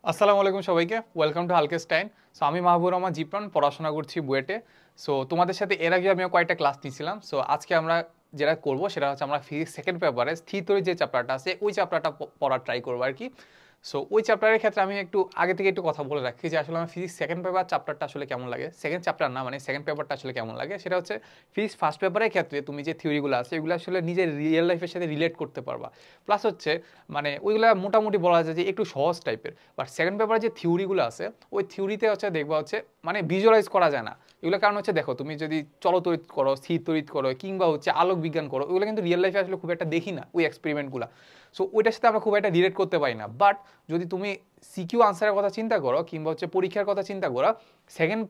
আসসালামু আলাইকুম সবাইকে, ওয়েলকাম টু হালকেস্টাইন। সো আমি মাহবুব রহমান জিপ্রান, পড়াশোনা করছি বুয়েটে। সো তোমাদের সাথে এর আগে আমিও কয়েকটা ক্লাস নিয়েছিলাম। সো আজকে আমরা যেটা করব সেটা হচ্ছে আমরা ফিজিক্স সেকেন্ড পেপারে স্থির তড়িৎ যে চ্যাপ্টারটা আছে ওই চ্যাপ্টারটা পড়ার ট্রাই করবো আর কি। সো ওই চ্যাপ্টারের ক্ষেত্রে আমি একটু আগে থেকে একটু কথা বলে রাখি যে আসলে আমার ফিজিক্স সেকেন্ড পেপার চ্যাপ্টারটা আসলে কেমন লাগে, সেকেন্ড চ্যাপ্টার না মানে সেকেন্ড পেপারটা আসলে কেমন লাগে। সেটা হচ্ছে ফিজিক্স ফার্স্ট পেপারের ক্ষেত্রে তুমি যে থিওরিগুলো আছে এগুলো আসলে নিজের রিয়েল লাইফের সাথে রিলেট করতে পারবা, প্লাস হচ্ছে মানে ওইগুলো মোটামুটি বলা যায় যে একটু সহজ টাইপের। বাট সেকেন্ড পেপারে যে থিওরিগুলো আছে ওই থিওরিতে হচ্ছে দেখবা হচ্ছে মানে ভিজুয়ালাইজ করা যায় না এগুলো। কারণ হচ্ছে দেখো, তুমি যদি চলতড়িৎ করো, স্থির তড়িৎ করো, কিংবা হচ্ছে আলোক বিজ্ঞান করো, ওইগুলো কিন্তু রিয়েল লাইফে আসলে খুব একটা দেখি না ওই এক্সপেরিমেন্টগুলো। সো ওইটার সাথে আমরা খুব একটা রিলেট করতে পারি না। বাট যদি তুমি সিকিউ আনসারের কথা চিন্তা করো কিংবা হচ্ছে পরীক্ষার কথা চিন্তা করো,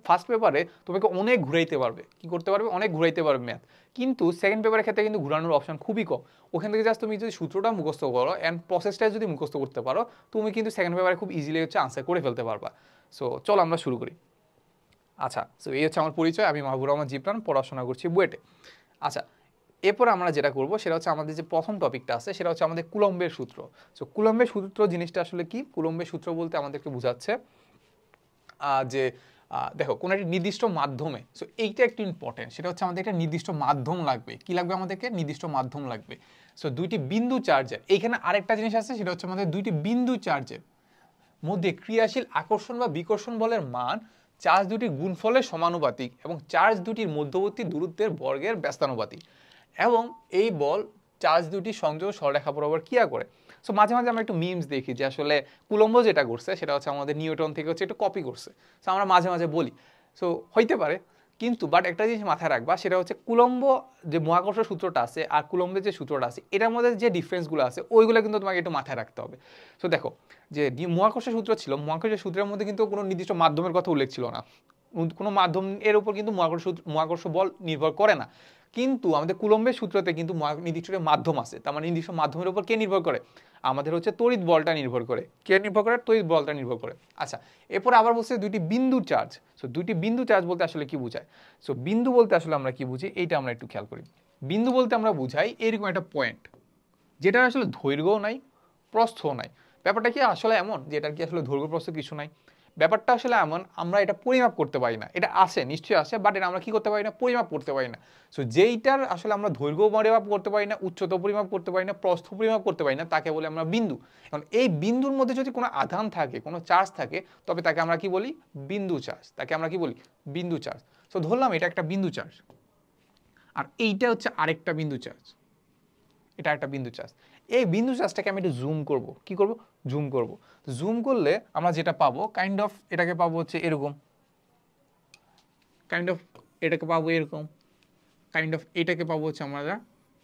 ফার্স্ট পেপারে তোমাকে অনেক ঘুরাইতে পারবে, কি করতে পারবে, অনেক ঘুরাইতে পারবে ম্যাথ। কিন্তু সেকেন্ড পেপারের ক্ষেত্রে কিন্তু ঘুরানোর অপশন খুবই কম। ওখান থেকে জাস্ট তুমি যদি সূত্রটা মুখস্থ করো অ্যান্ড প্রসেসটা যদি মুখস্থ করতে পারো, তুমি কিন্তু সেকেন্ড পেপারে খুব ইজিলি হচ্ছে আনসার করে ফেলতে পারবা। সো চলো আমরা শুরু করি। আচ্ছা, সো এই হচ্ছে আমার পরিচয়, আমি মাহবুব রহমান জিপ্রান, পড়াশোনা করছি বুয়েটে। আচ্ছা, এরপর আমরা যেটা করব সেটা হচ্ছে আমাদের যে প্রথম টপিকটা আছে সেটা হচ্ছে আমাদের কুলম্বের সূত্র। সো কুলম্বের সূত্র জিনিসটা আসলে কি? কুলম্বের সূত্র বলতে আমাদেরকে বোঝাচ্ছে যে দেখো কোনো একটি নির্দিষ্ট মাধ্যমে, সো এইটা একটু ইম্পর্টেন্ট, সেটা হচ্ছে আমাদের একটা নির্দিষ্ট মাধ্যম লাগবে। কি লাগবে আমাদেরকে? নির্দিষ্ট মাধ্যম লাগবে। সো দুইটি বিন্দু চার্জের, এইখানে আরেকটা জিনিস আছে সেটা হচ্ছে আমাদের দুইটি বিন্দু চার্জের মধ্যে ক্রিয়াশীল আকর্ষণ বা বিকর্ষণ বলের মান চার্জ দুটির গুণফলের সমানুপাতিক এবং চার্জ দুটির মধ্যবর্তী দূরত্বের বর্গের ব্যস্তানুপাতিক, এবং এই বল চার্জ দুটি সংযোগ সরলরেখা বরাবর ক্রিয়া করে। সো মাঝে মাঝে আমরা একটু মিমস দেখি যে আসলে কুলম্ব যেটা করছে সেটা হচ্ছে আমাদের নিউটন থেকে হচ্ছে একটু কপি করছে। সো আমরা মাঝে মাঝে বলি, সো হইতে পারে, কিন্তু বাট একটা জিনিস মাথায় রাখবা সেটা হচ্ছে কুলম্ব যে মহাকর্ষ সূত্রটা আছে আর কুলম্বের যে সূত্রটা আছে এটার মধ্যে যে ডিফারেন্সগুলো আছে ওইগুলো কিন্তু তোমাকে একটু মাথায় রাখতে হবে। সো দেখো, যে মহাকর্ষ সূত্র ছিল, মহাকর্ষ সূত্রের মধ্যে কিন্তু কোনো নির্দিষ্ট মাধ্যমের কথা উল্লেখ ছিল না। কোনো মাধ্যম এর উপর কিন্তু মহাকর্ষ বল নির্ভর করে না। কিন্তু আমাদের কুলম্বের সূত্রতে কিন্তু নির্দিষ্ট মাধ্যম আছে, তার মানে নির্দিষ্ট মাধ্যমের উপর কে নির্ভর করে? আমাদের হচ্ছে তড়িৎ বলটা নির্ভর করে। কে নির্ভর করে? তড়িৎ বলটা নির্ভর করে। আচ্ছা, এরপরে আবার বলছে দুইটি বিন্দু চার্জ। সো দুইটি বিন্দু চার্জ বলতে আসলে কি বোঝায়? সো বিন্দু বলতে আসলে আমরা কি বুঝি এইটা আমরা একটু খেয়াল করি। বিন্দু বলতে আমরা বুঝাই এরকম একটা পয়েন্ট যেটা আসলে দৈর্ঘ্যও নাই, প্রস্থও নাই। ব্যাপারটা কি আসলে এমন যে এটার কি আসলে দৈর্ঘ্য প্রস্থ কিছু নাই? ব্যাপারটা আসলে এমন, আমরা এটা পরিমাপ করতে পারি না। এটা আছে, নিশ্চয়ই আছে, বাট এটা আমরা কি করতে পারি না? পরিমাপ করতে পারি না। সো যেইটার আসলে আমরা দৈর্ঘ্য পরিমাপ করতে পারি না, উচ্চতা পরিমাপ করতে পারি না, প্রস্থ পরিমাপ করতে পারি না, তাকে বলে আমরা বিন্দু। এখন এই বিন্দুর মধ্যে যদি কোনো আধান থাকে, কোনো চার্জ থাকে, তবে তাকে আমরা কি বলি? বিন্দু চার্জ। তাকে আমরা কি বলি? বিন্দু চার্জ। সো ধরলাম এটা একটা বিন্দু চার্জ, আর এইটা হচ্ছে আরেকটা বিন্দু চার্জ, এটা একটা বিন্দু চার্জ। এই বিন্দু চার্জটাকে আমি একটু জুম করব। কি করব? জুম করব। জুম করলে আমরা যেটা পাবো কাইন্ড অফ এটাকে পাবো হচ্ছে এরকম, কাইন্ড অফ এটাকে পাবো এরকম, কাইন্ড অফ এটাকে পাবো হচ্ছে আমরা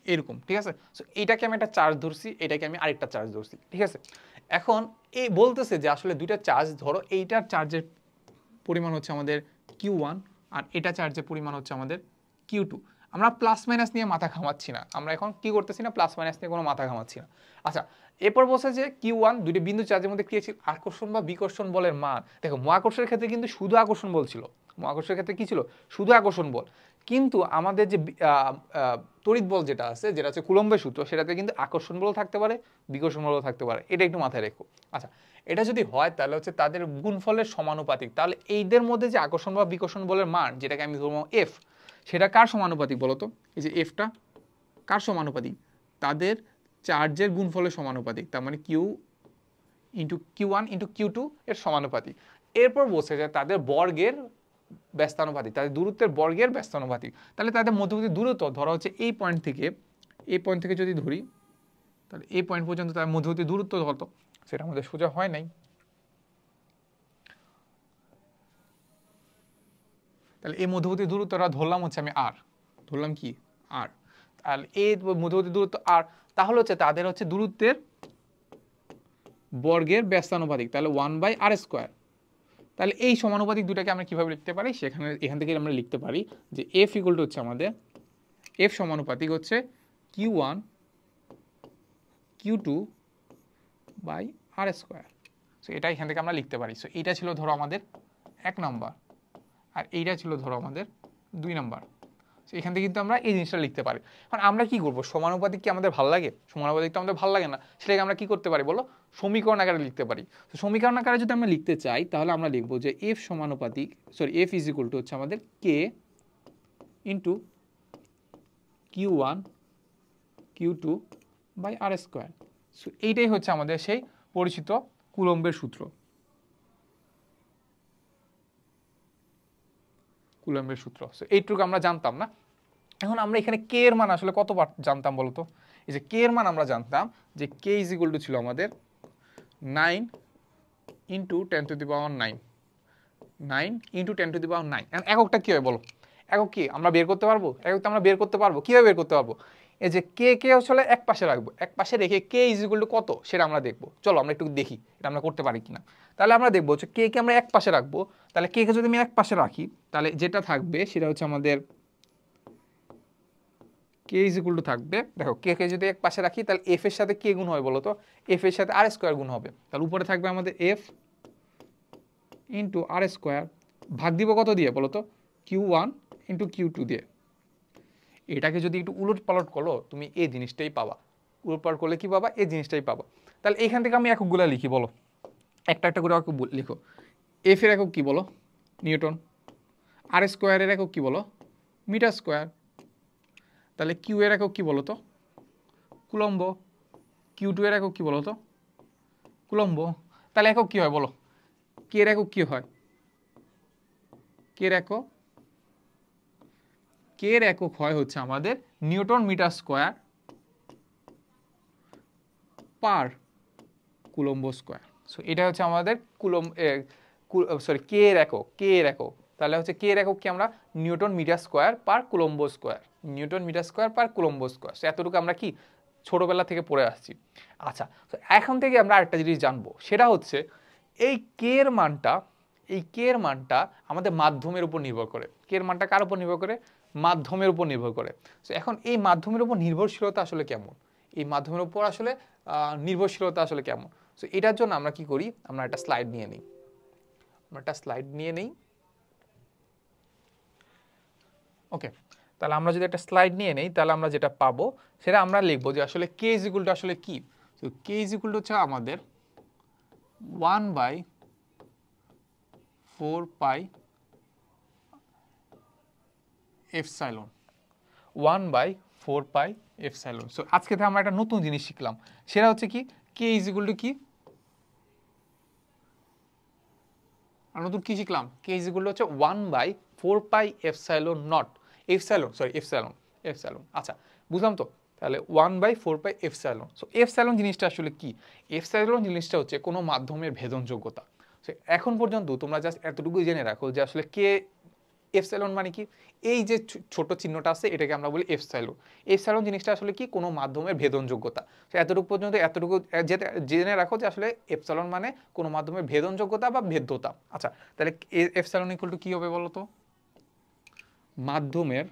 এরকম, ঠিক আছে? সো এইটাকে আমি একটা চার্জ ধরছি, এটাকে আমি আরেকটা চার্জ ধরছি, ঠিক আছে? এখন এই বলতেছে যে আসলে দুইটা চার্জ ধরো, এইটার চার্জের পরিমাণ হচ্ছে আমাদের Q1 আর এটা চার্জের পরিমাণ হচ্ছে আমাদের Q2। আমরা প্লাস মাইনাস নিয়ে মাথা ঘামাচ্ছি না, আমরা এখন কি করতেছি না, প্লাস মাইনাস নিয়ে কোনো মাথা ঘামাচ্ছি না। আচ্ছা, এরপর বলছে যে Q1 দুটি বিন্দু চার্জের মধ্যে ক্রিয়াশীল আকর্ষণ বা বিকর্ষণ বলের মান। দেখো, মহাকর্ষের ক্ষেত্রে কিন্তু শুধু আকর্ষণ বল ছিল, মহাকর্ষের ক্ষেত্রে কি ছিল? শুধু আকর্ষণ বল। কিন্তু আমাদের যে তড়িৎ বল যেটা আছে, যেটা হচ্ছে কুলম্বের সূত্র, সেটাতে কিন্তু আকর্ষণ বল থাকতে পারে, বিকর্ষণ বলও থাকতে পারে, এটা একটু মাথায় রেখো। আচ্ছা, এটা যদি হয় তাহলে হচ্ছে তাদের গুণফলের সমানুপাতিক। তাহলে এইদের মধ্যে যে আকর্ষণ বা বিকর্ষণ বলের মান, যেটাকে আমি ধরবো এফ, সেটা কার সমানুপাতিক বলো তো? এই যে এফটা কার সমানুপাতিক? তাদের চার্জের গুণফলের সমানুপাতিক, তার মানে Q into Q1 into Q2 এর সমানুপাতিক। এরপর বলছে যে তাদের বর্গের ব্যস্তানুপাতিক, তাদের দূরত্বের বর্গের ব্যস্তানুপাতিক। তাহলে তাদের মধ্যবর্তী দূরত্ব ধরা হচ্ছে এই পয়েন্ট থেকে যদি ধরি, তাহলে এই পয়েন্ট পর্যন্ত তার মধ্যবর্তী দূরত্ব কত? সেটা আমাদের সোজা হয় নাই। তাহলে এই মধ্যবর্তী দূরত্বটা ধরলাম হচ্ছে আমি আর, ধরলাম কি? আর। তাহলে এই মধ্যবর্তী দূরত্ব আর, তাহলে হচ্ছে তাদের হচ্ছে দূরত্বের বর্গের ব্যস্তানুপাতিক, তাহলে 1/r²। তাহলে এই সমানুপাতিক দুটাকে আমরা কিভাবে লিখতে পারি? এখান থেকে আমরা লিখতে পারি যে এফ ইকুয়াল টু হচ্ছে আমাদের, এফ সমানুপাতিক হচ্ছে Q1 Q2/r²। সো এটা এখান থেকে আমরা লিখতে পারি। সো এইটা ছিল ধরো আমাদের 1 নম্বর, আর এইটা ছিল ধরো আমাদের 2 নম্বর। এখান থেকে কিন্তু আমরা এই জিনিসটা লিখতে পারি। এখন আমরা কি করব, সমানুপাতিক কি আমাদের ভালো লাগে? সমানুপাতিক তো আমাদের ভালো লাগে না, সেটাকে আমরা কি করতে পারি বলো, সমীকরণ আকারে লিখতে পারি। তো সমীকরণ আকারে যদি আমরা লিখতে চাই তাহলে আমরা লিখবো যে এফ সমানুপাতিক এফ ইজ ইকুয়াল টু হচ্ছে আমাদের K into Q1 Q2 by R square. So এইটাই হচ্ছে আমাদের সেই পরিচিত কুলম্বের সূত্র। কুলম্বের সূত্র, সো এইটুকু আমরা জানতাম না। এখন আমরা এখানে কে এর মান আসলে কতবার জানতাম বলতো? এই যে কে এর মান আমরা জানতাম যে কে ইজ ইকুয়াল টু ছিল আমাদের 9 into 10 to the power 9, 9 into 10 to the power 9। এখন এককটা কি হয় বলো, একক কি আমরা বের করতে পারবো? এককটা আমরা বের করতে পারবো, কিভাবে বের করতে পারবো? এই যে কে কে আসলে এক পাশে রাখবো, এক পাশে রেখে কে ইজ ইকুয়াল টু কত সেটা আমরা দেখবো। চলো আমরা একটু দেখি এটা আমরা করতে পারি কিনা। তাহলে আমরা দেখবো যে কে কে আমরা এক পাশে রাখবো, তাহলে কে কে যদি আমি এক পাশে রাখি তাহলে যেটা থাকবে সেটা হচ্ছে আমাদের কে ইজ ইকুয়াল টু থাকবে, দেখো কে কে যদি এক পাশে রাখি তাহলে এফ এর সাথে কে গুণ হবে বলো তো, এফ এর সাথে আর স্কোয়ার গুণ হবে। তাহলে উপরে থাকবে আমাদের এফ ইন্টু আর স্কোয়ার, ভাগ দিব কত দিয়ে বলো তো, Q1 ইন্টু Q2 দিয়ে। এটাকে যদি একটু উলট পালট করো তুমি এই জিনিসটাই পাবা, উলট পালট করলে কি পাবা, এই জিনিসটাই পাবা। তাহলে এখান থেকে আমি এককগুলো লিখি, বলো একটা একটা করে একক লিখো। এফ এর একক কি বলো, নিউটন। আর স্কোয়ারের একক কি বলো, মিটার স্কোয়ার। তাহলে কিউ এর একক কি বলো তো, কুলম্ব। Q2 এর একক কি বলো তো, কুলম্ব। তাহলে একক কি হয় বলো, কে এর একক কি হয়, কে এর একক, কে এর একক হয় হচ্ছে আমাদের newton metre square per coulomb square. So এটা হচ্ছে আমাদের কে এর একক, কে এর একক। তাহলে হচ্ছে কে এর একক কি আমরা newton metre square per coulomb square, newton metre square per coulomb square. So এতটুকু আমরা কি ছোটবেলা থেকে পড়ে আসছি। আচ্ছা, তো এখন থেকে আমরা আরেকটা জিনিস জানবো, সেটা হচ্ছে এই কে এর মানটা, এই কে এর মানটা আমাদের মাধ্যমের উপর নির্ভর করে। কে এর মানটা কার উপর নির্ভর করে, মাধ্যমের উপর নির্ভর করে। তো এখন এই মাধ্যমের উপর নির্ভরশীলতা আসলে কেমন, এই মাধ্যমের উপর আসলে নির্ভরশীলতা আসলে কেমন। সো এটার জন্য আমরা কি করি, আমরা একটা স্লাইড নিয়ে নিই, আমরা একটা স্লাইড নিয়ে নিই। ওকে, তাহলে আমরা যদি একটা স্লাইড নিয়ে নেই তাহলে আমরা যেটা পাবো সেটা আমরা লিখবো যে আসলে কে ইজ ইকুয়াল টু আসলে কি। তো কে ইজ ইকুয়াল টু হচ্ছে আমাদের 1/4 pi epsilon, 1/4 pi epsilon. So আজকে থেকে আমরা একটা নতুন জিনিস শিখলাম, সেটা হচ্ছে কি কে ইজ ইকুয়াল টু কি, আর নতুন কি শিখলাম, কে ইজ ইকুয়াল টু হচ্ছে 1/4 পাই এপসাইলন নট, এপসাইলন। আচ্ছা বুঝলাম তো, তাহলে 1/4 পাই এপসাইলন। সো এপসাইলন জিনিসটা আসলে কি, এপসাইলন জিনিসটা হচ্ছে কোনো মাধ্যমের ভেদনযোগ্যতা। সো এখন পর্যন্ত তোমরা জাস্ট এতটুকুই জেনে রাখো যে আসলে কে এপসাইলন মানে কি, এই যে ছোট চিহ্নটা আছে এটাকে আমরা বলি এপসাইলন। এপসাইলন জিনিসটা আসলে কি, কোনো মাধ্যমের ভেদনযোগ্যতা। তো এতটুকু পর্যন্ত এতটুকু জেনে রাখো যে আসলে এপসাইলন মানে কোনো মাধ্যমের ভেদনযোগ্যতা বা ভেদ্যতা। আচ্ছা, তাহলে এপসাইলন ইকুয়াল টু কি হবে বলো তো, মাধ্যমের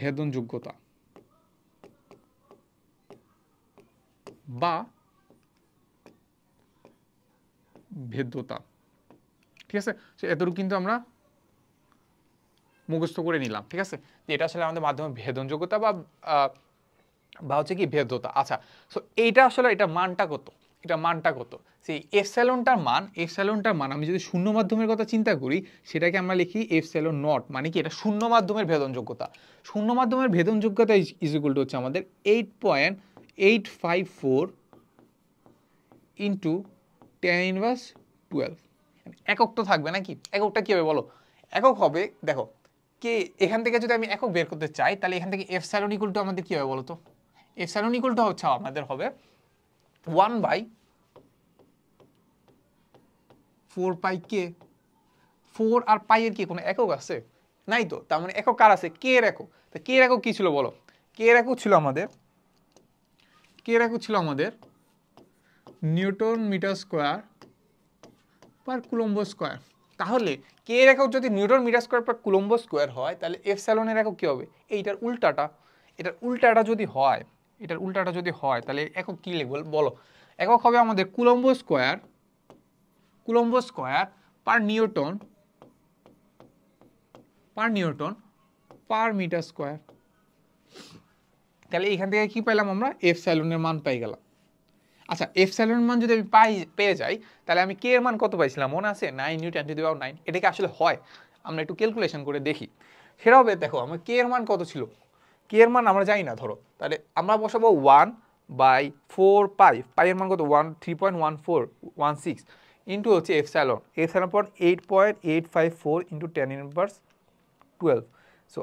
ভেদনযোগ্যতা বা ভেদ্যতা। ঠিক আছে, এতটুকু কিন্তু আমরা মুখস্থ করে নিলাম। ঠিক আছে, এটা আসলে আমাদের মাধ্যমে ভেদনযোগ্যতা বা হচ্ছে কি ভেদ্যতা। আচ্ছা, সো এইটা আসলে এটা মানটা কত, এটা মানটা কত, সেই এপসাইলনটার মান আমি যদি শূন্য মাধ্যমের কথা চিন্তা করি সেটাকে আমরা লিখি এপসাইলন নট, মানে কি এটা শূন্য মাধ্যমের ভেদনযোগ্যতা। শূন্য মাধ্যমের ভেদনযোগ্যতা ইজ ইকুয়াল টু হচ্ছে আমাদের 8.854 ইন্টু 10⁻12। একক তো থাকবে নাকি, এককটা কি হবে বলো, একক হবে দেখো কে, এখান থেকে যদি আমি একক বের করতে চাই তাহলে এখান থেকে এপসাইলন ইকুয়াল টু আমাদের কি হবে বলো তো, এপসাইলন ইকুয়াল টু হচ্ছে আমাদের হবে 1/4 পাই কে। 4 আর পাই এর কি কোনো একক আছে, নাই তো, তার মানে একক কার আছে, কে এর একক। তো কে এর একক কি ছিল বলো, কে এর একক ছিল আমাদের newton metre square per coulomb square. তাহলে কে এর একক যদি newton metre square per coulomb square হয় তাহলে এপসাইলনের একক কি হবে, এইটার উল্টাটা। এটার উল্টাটা যদি হয়, এটার উল্টাটা যদি হয় তাহলে একক কি লিখবো বলো? একক হবে আমাদের coulomb square per newton per metre square. তাহলে এখান থেকে কি পেলাম আমরা? এপসাইলনের মান পাই গেলাম। আচ্ছা, এপসাইলনের মান যদি আমি পেয়ে যাই তাহলে আমি কে এর মান কত পাইছিলাম মনে আছে? 9 × 10⁹। এটা কি আসলে হয়? আমরা একটু ক্যালকুলেশন করে দেখি। সেটা হবে, দেখো আমার কে এর মান কত ছিল, কে এর মান আমরা জানি না ধরো, তাহলে আমরা বসাবো 1/4 পাই এর মান কত? 3.1416 ইন্টু হচ্ছে এপসাইলন পর 8.854 ইন্টু 10⁻12। সো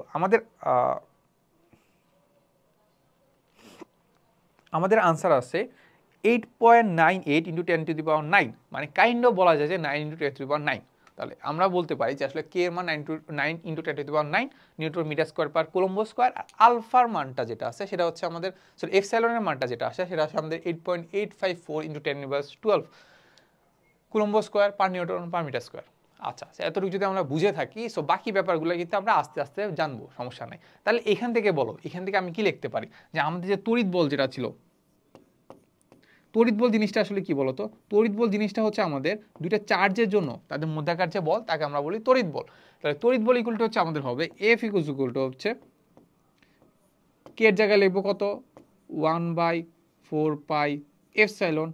আমাদের আনসার আছে 8.98 ইন্টু 10⁹, মানে কাইন্ড অফ বলা যায় যে 9 ইন্টু 10⁹। তাহলে আমরা বলতে পারি যে আসলে কে এর মান 9 into 10⁹ newton metre square per coulomb square. আর আলফার মানটা যেটা আছে সেটা হচ্ছে আমাদের, সরি এপসাইলনের মানটা যেটা আসে সেটা হচ্ছে আমাদের 8.854 into 10⁻12 coulomb square per newton per metre square. আচ্ছা, এতটুকু যদি আমরা বুঝে থাকি, সো বাকি ব্যাপারগুলো কিন্তু আমরা আস্তে আস্তে জানবো, সমস্যা নাই। তাহলে এখান থেকে বলো, এখান থেকে আমি কি লিখতে পারি যে আমাদের যে তড়িৎ বল যেটা ছিল, তড়িৎ বল জিনিসটা আসলে কি বলতো? তড়িৎ বল জিনিসটা হচ্ছে আমাদের দুইটা চার্জের জন্য তাদের মধ্যকার যে বল তাকে আমরা বলি তড়িৎ বল। তাহলে তড়িৎ বল ইকুয়াল টু হচ্ছে আমাদের হবে F ইকুয়াল টু হচ্ছে কে এর জায়গায় লিখবো কত? 1/4 এপসাইলন।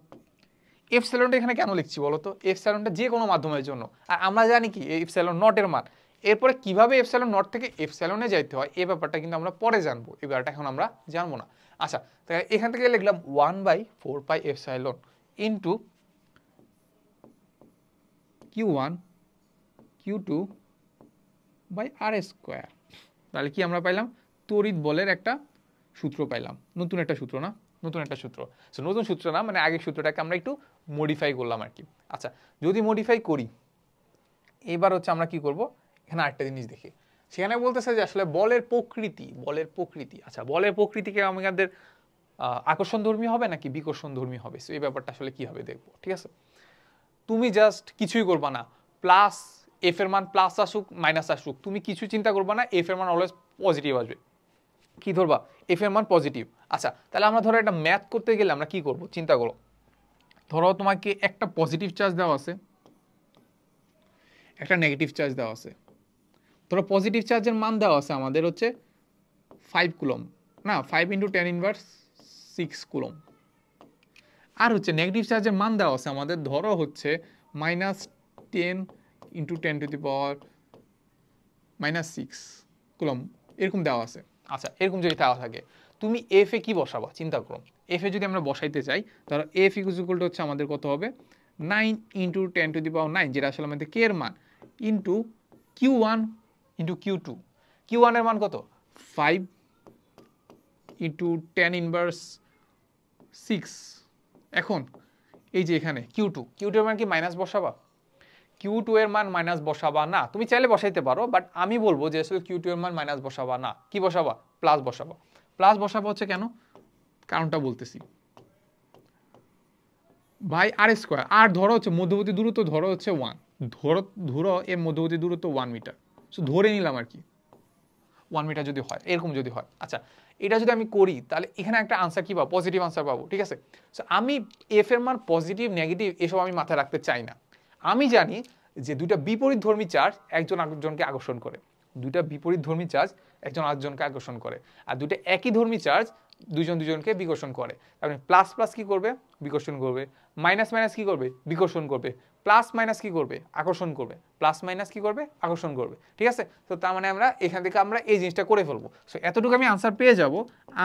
এপসাইলনটা এখানে কেন লিখছি বলতো? এপসাইলনটা যে কোনো মাধ্যমের জন্য, আর আমরা জানি কি এপসাইলন নটের মান। এরপরে কিভাবে এপসাইলন নট থেকে এপসাইলনে যাইতে হয় এই ব্যাপারটা কিন্তু আমরা পরে জানবো, এই ব্যাপারটা এখন আমরা জানবো না। আচ্ছা, তাহলে এখান থেকে লিখলাম 1/4 epsilon into Q1 Q2 by R square. তাহলে কি আমরা পাইলাম? তড়িৎ বলের একটা সূত্র পাইলাম, নতুন একটা সূত্র না? নতুন একটা সূত্র। সো নতুন সূত্র না, মানে আগের সূত্রটাকে আমরা একটু মডিফাই করলাম আর কি। আচ্ছা, যদি মডিফাই করি এবার হচ্ছে আমরা কি করব, এখানে আরেকটা জিনিস দেখি। সেখানে বলতেছে যে আসলে বলের প্রকৃতি। আচ্ছা, বলের প্রকৃতিকে আমাদের আকর্ষণ ধর্মী হবে নাকি বিকর্ষণ ধর্মী হবে, সো এই ব্যাপারটা আসলে কি হবে দেখবো, ঠিক আছে? তুমি জাস্ট কিছুই করবা না, প্লাস এফ এর মান প্লাস আসুক মাইনাস আসুক তুমি কিছু চিন্তা করবা না, এফ এর মান অলওয়েজ পজিটিভ আসবে। কি ধরবা? এফ এর মান পজিটিভ। আচ্ছা, তাহলে আমরা ধরো একটা ম্যাথ করতে গেলে আমরা কি করব, চিন্তা করো। ধরো তোমাকে একটা পজিটিভ চার্জ দেওয়া আছে, একটা নেগেটিভ চার্জ দেওয়া আছে। ধরো পজিটিভ চার্জের মান দেওয়া আছে আমাদের হচ্ছে 5 কুলম, না 5 × 10⁻6 কুলম। আর হচ্ছে নেগেটিভ চার্জের মান দেওয়া আছে আমাদের ধরো হচ্ছে -10 × 10⁻6 কুলম, এরকম দেওয়া আছে। আচ্ছা, এরকম যদি দেওয়া থাকে তুমি এফ এ কি বসাবা চিন্তা করো। এফ এ যদি আমরা বসাইতে চাই, ধরো এফ ইকুয়াল টু হচ্ছে আমাদের কত হবে? 9 × 10⁹, যেটা আসলে আমাদের কে এর মান, into Q1 into Q2। Q1 এর মান কত? 5 × 10⁻6। এখন এই যে এখানে Q2 এর মান কি মাইনাস বসাবা? Q2 এর মান মাইনাস বসাবা না, তুমি চাইলে বসাইতে পারো, বাট আমি বলবো যে আসলে Q2 এর মান মাইনাস বসাবা না, কি বসাবা? প্লাস বসাবা। প্লাস বসাবা হচ্ছে কেন, কারণটা বলতেছি। বাই আর স্কোয়ার, আর ধরো হচ্ছে মধ্যবর্তী দূরত্ব ধরো হচ্ছে 1, ধরো এর মধ্যবর্তী দূরত্ব 1 মিটার, সো ধরে নিলাম আর কি 1 মিটার যদি হয়, এরকম যদি হয়। আচ্ছা, এটা যদি আমি করি তাহলে এখানে একটা আনসার কি পাবো? পজিটিভ আনসার পাবো, ঠিক আছে? সো আমি এফ এর মান পজিটিভ নেগেটিভ এসব আমি মাথায় রাখতে চাই না। আমি জানি যে দুইটা বিপরীতধর্মী চার্জ একজন আরেকজনকে আকর্ষণ করে, দুইটা বিপরীতধর্মী চার্জ একজন আরেকজনকে আকর্ষণ করে, আর দুইটা একই ধর্মী চার্জ দুইজন দুজনকে বিকর্ষণ করে। তার মানে প্লাস প্লাস কি করবে? বিকর্ষণ করবে। মাইনাস মাইনাস কি করবে? বিকর্ষণ করবে। প্লাস মাইনাস কি করবে? আকর্ষণ করবে। প্লাস মাইনাস কি করবে? আকর্ষণ করবে, ঠিক আছে? তো তার মানে আমরা এখান থেকে আমরা এই জিনিসটা করে ফেলবো। সো এতটুকু আমি আনসার পেয়ে যাব।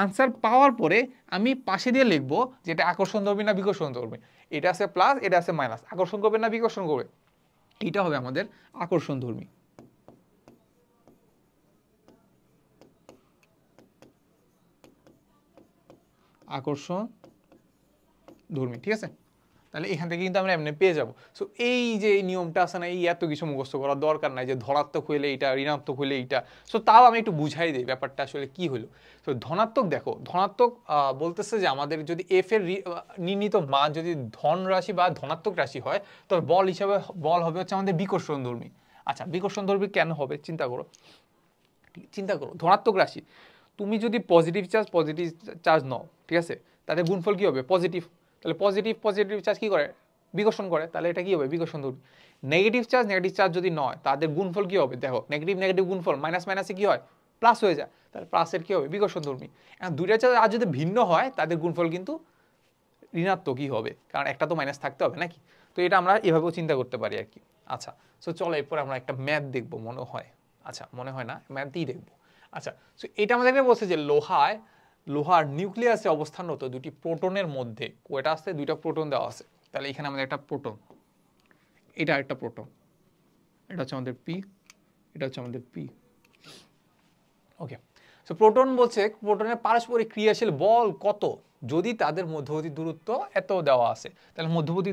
আনসার পাওয়ার পরে আমি পাশে দিয়ে লিখবো যেটা আকর্ষণ ধরবে না বিকর্ষণ ধরবে। এটা আছে প্লাস, এটা আছে মাইনাস, আকর্ষণ করবে না বিকর্ষণ করবে, এটা হবে আমাদের আকর্ষণ ধর্মী। আকর্ষণ ধর্মী, ঠিক আছে? তাহলে এখান থেকে কিন্তু আমরা এমনি পেয়ে যাব। সো এই যে নিয়মটা আছে না, এই এত কিছু মুখস্থ করার দরকার নাই যে ধনাত্মক হইলে এইটা, ঋণাত্মক হইলে এইটা। সো তাও আমি একটু বুঝাই দিই ব্যাপারটা আসলে কি হলো। তো ধনাত্মক দেখো, ধনাত্মক বলতেছে যে আমাদের যদি এফ এর নির্ণীত মান যদি ধন রাশি বা ধনাত্মক রাশি হয়, তবে বল হিসাবে বল হবে হচ্ছে আমাদের বিকর্ষণ ধর্মী। আচ্ছা, বিকর্ষণ ধর্মী কেন হবে চিন্তা করো, ধনাত্মক রাশি তুমি যদি পজিটিভ চার্জ নাও, ঠিক আছে, তাদের গুণফল কি হবে? পজিটিভ। তাহলে পজিটিভ চার্জ কি করে? বিকর্ষণ করে। তাহলে এটা কি হবে? বিকর্ষণ ধর্মী। নেগেটিভ চার্জ যদি নয়, তাদের গুণফল কি হবে? দেখো, নেগেটিভ গুণফল মাইনাস মাইনাসে কি হয়? প্লাস হয়ে যায়। তাহলে প্লাসের কি হবে? বিকর্ষণ ধর্মী। এখন দুইটা চার্জ আর যদি ভিন্ন হয়, তাদের গুণফল কিন্তু ঋণাত্মকই হবে, কারণ একটা তো মাইনাস থাকতে হবে নাকি? তো এটা আমরা এভাবেও চিন্তা করতে পারি আর কি। আচ্ছা, সো চলো এরপর আমরা একটা ম্যাথ দেখবো মনে হয়। আচ্ছা, মনে হয় না, ম্যাথই দেখবো। আচ্ছা, সো এটা আমাদেরকে বলছে যে লোহার নিউক্লিয়াসে অবস্থানরত দুটি প্রোটনের মধ্যে কয়টা আছে? দুইটা প্রোটন দেওয়া আছে। তাহলে এখানে আমাদের একটা প্রোটন, এটা একটা প্রোটন, এটা হচ্ছে আমাদের পি, এটা হচ্ছে আমাদের পি। ওকে, সো প্রোটন বলছে প্রোটনের পারস্পরিক ক্রিয়াশীল বল কত যদি তাদের মধ্যবর্তী দূরত্ব এত দেওয়া আছে। তাহলে মধ্যবর্তী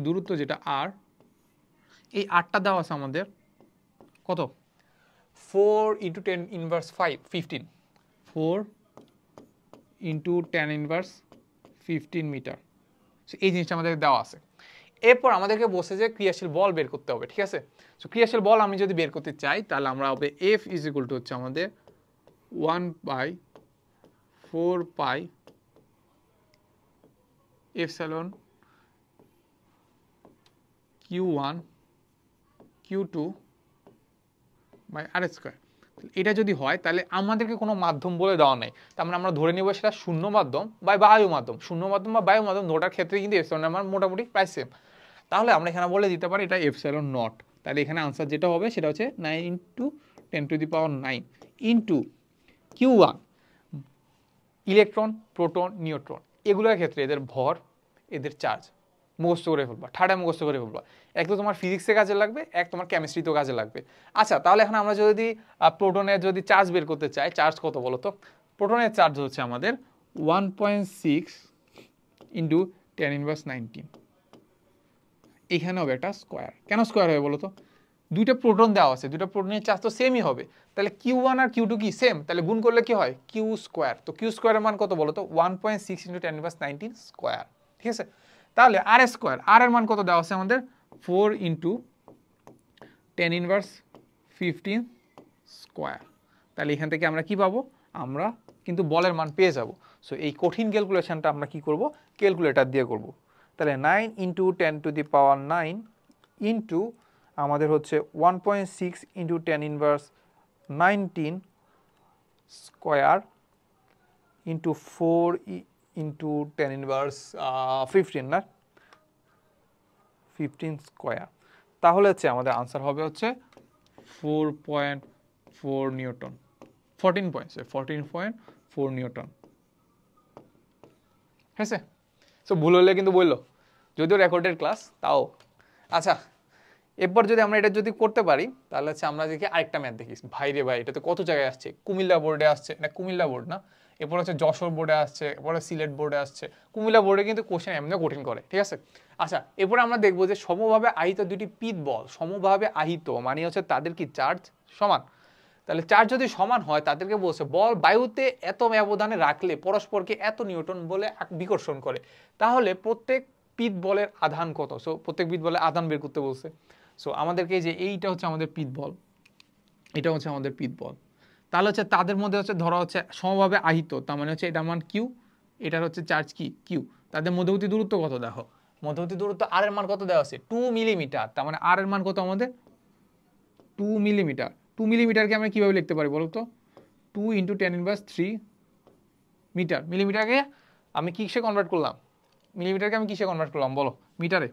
দূরত্ব যেটা আর, এই আরটা দেওয়া আছে আমাদের কত? 4 × 10⁻5 15, 4 × 10⁻15 মিটার। এই জিনিসটা আমাদের দেওয়া আছে। এরপর আমাদেরকে বলছে যে ক্রিয়াশীল বল বের করতে হবে, ঠিক আছে? সো ক্রিয়াশীল বল আমি যদি বের করতে চাই, তাহলে আমরা হবে F = হচ্ছে আমাদের 1/4 pi epsilon Q1 Q2 by R square. এটা যদি হয়, তাহলে আমাদেরকে কোনো মাধ্যম বলে দেওয়া নাই, তার মানে আমরা ধরে নিব সেটা শূন্য মাধ্যম বা বায়ু মাধ্যম। শূন্য মাধ্যম বা বায়ু মাধ্যম দুটার ক্ষেত্রে কিন্তু এপসাইলন আমার মোটামুটি প্রায় সেম। তাহলে আমরা এখানে বলে দিতে পারি এটা এপসাইলন নট। তাহলে এখানে আনসার যেটা হবে সেটা হচ্ছে 9 × 10⁻9 into Q1 electron, proton, neutron, এগুলোর ক্ষেত্রে এদের ভর, এদের চার্জ মুখস্থ করে ফেলবা, ঠাডা মুখস্থ করে ফেলবা। এক তো তোমার ফিজিক্সে কাজে লাগবে, এক তোমার কেমিস্ট্রিতেও কাজে লাগবে। আচ্ছা, তাহলে এখন আমরা যদি প্রোটনের যদি চার্জ বের করতে চাই, চার্জ কত বলো তো? প্রোটনের চার্জ হচ্ছে আমাদের 1.6 × 10⁻19। এখানে হবে একটা স্কোয়ার। কেন স্কোয়ার হবে বলো তো? দুইটা প্রোটন দেওয়া আছে, দুইটা প্রোটনের চার্জ তো সেমই হবে। তাহলে Q1 আর Q2 কি সেম? তাহলে গুণ করলে কি হয়? Q square. তো Q স্কোয়ারের মান কত বলো তো? 1.6 × 10⁻19 স্কোয়ার, ঠিক আছে? তাহলে আর স্কোয়ার, আর এর মান কত দেওয়া আছে আমাদের? 4 × 10⁻15 স্কোয়ার। তাহলে এখান থেকে আমরা কি পাবো? আমরা কিন্তু বলের মান পেয়ে যাব। সো এই কঠিন ক্যালকুলেশনটা আমরা কি করব? ক্যালকুলেটর দিয়ে করব। তাহলে 9 × 10⁻9 ইন্টু আমাদের হচ্ছে 1.6 × 10⁻19 স্কোয়ার ইন্টু 4 × 10⁻15 না 15 স্কোয়ার। তাহলে হচ্ছে আমাদের আনসার হবে হচ্ছে 4.4 নিউটন, 14.4 নিউটন। হয়েছে? সো ভুল হলে কিন্তু বললো, যদিও রেকর্ডেড ক্লাস তাও। আচ্ছা, এরপর যদি আমরা এটা যদি করতে পারি, তাহলে হচ্ছে আমরা দেখি আরেকটা ম্যাথ দেখি। ভাই রে ভাই, এটা তো কত জায়গায় আসছে। কুমিল্লা বোর্ডে আসছে, না কুমিল্লা বোর্ড না, এরপর হচ্ছে যশোর বোর্ডে আসছে, এরপরে সিলেট বোর্ডে আসছে। কুমিল্লা বোর্ডে কিন্তু কোশ্চেন এমনিও কঠিন করে, ঠিক আছে? আচ্ছা, এরপরে আমরা দেখবো যে সমভাবে আহিত দুটি পিত বল, সমভাবে আহিত মানে হচ্ছে তাদের কি চার্জ সমান। তাহলে চার্জ যদি সমান হয়, তাদেরকে বলছে বল বায়ুতে এত ব্যবধানে রাখলে পরস্পরকে এত নিউটন বলে বিকর্ষণ করে। তাহলে প্রত্যেক পিত বলের আধান কত? সো প্রত্যেক পিত বলের আধান বের করতে বলছে। সো আমাদেরকে যে এইটা হচ্ছে আমাদের পিত বল, এটা হচ্ছে আমাদের পিত বল। তাহলে হচ্ছে তাদের মধ্যে হচ্ছে ধরা হচ্ছে সমভাবে আহিত, তার মানে হচ্ছে এটার মান কিউ, এটার হচ্ছে চার্জ কি কিউ। তাদের মধ্যবর্তী দূরত্ব কত দেখো? মধ্যবর্তী দূরত্ব আর এর মান কত দেওয়া আছে? 2 মিলিমিটার। তার মানে আর এর মান কত আমাদের? 2 মিলিমিটার। 2 মিলিমিটারকে আমরা কিভাবে লিখতে পারি বলো তো? 2 × 10⁻3 মিটার। মিলিমিটারকে আমি কিসে কনভার্ট করলাম? মিলিমিটারকে আমি কিসে কনভার্ট করলাম বলো? মিটারে।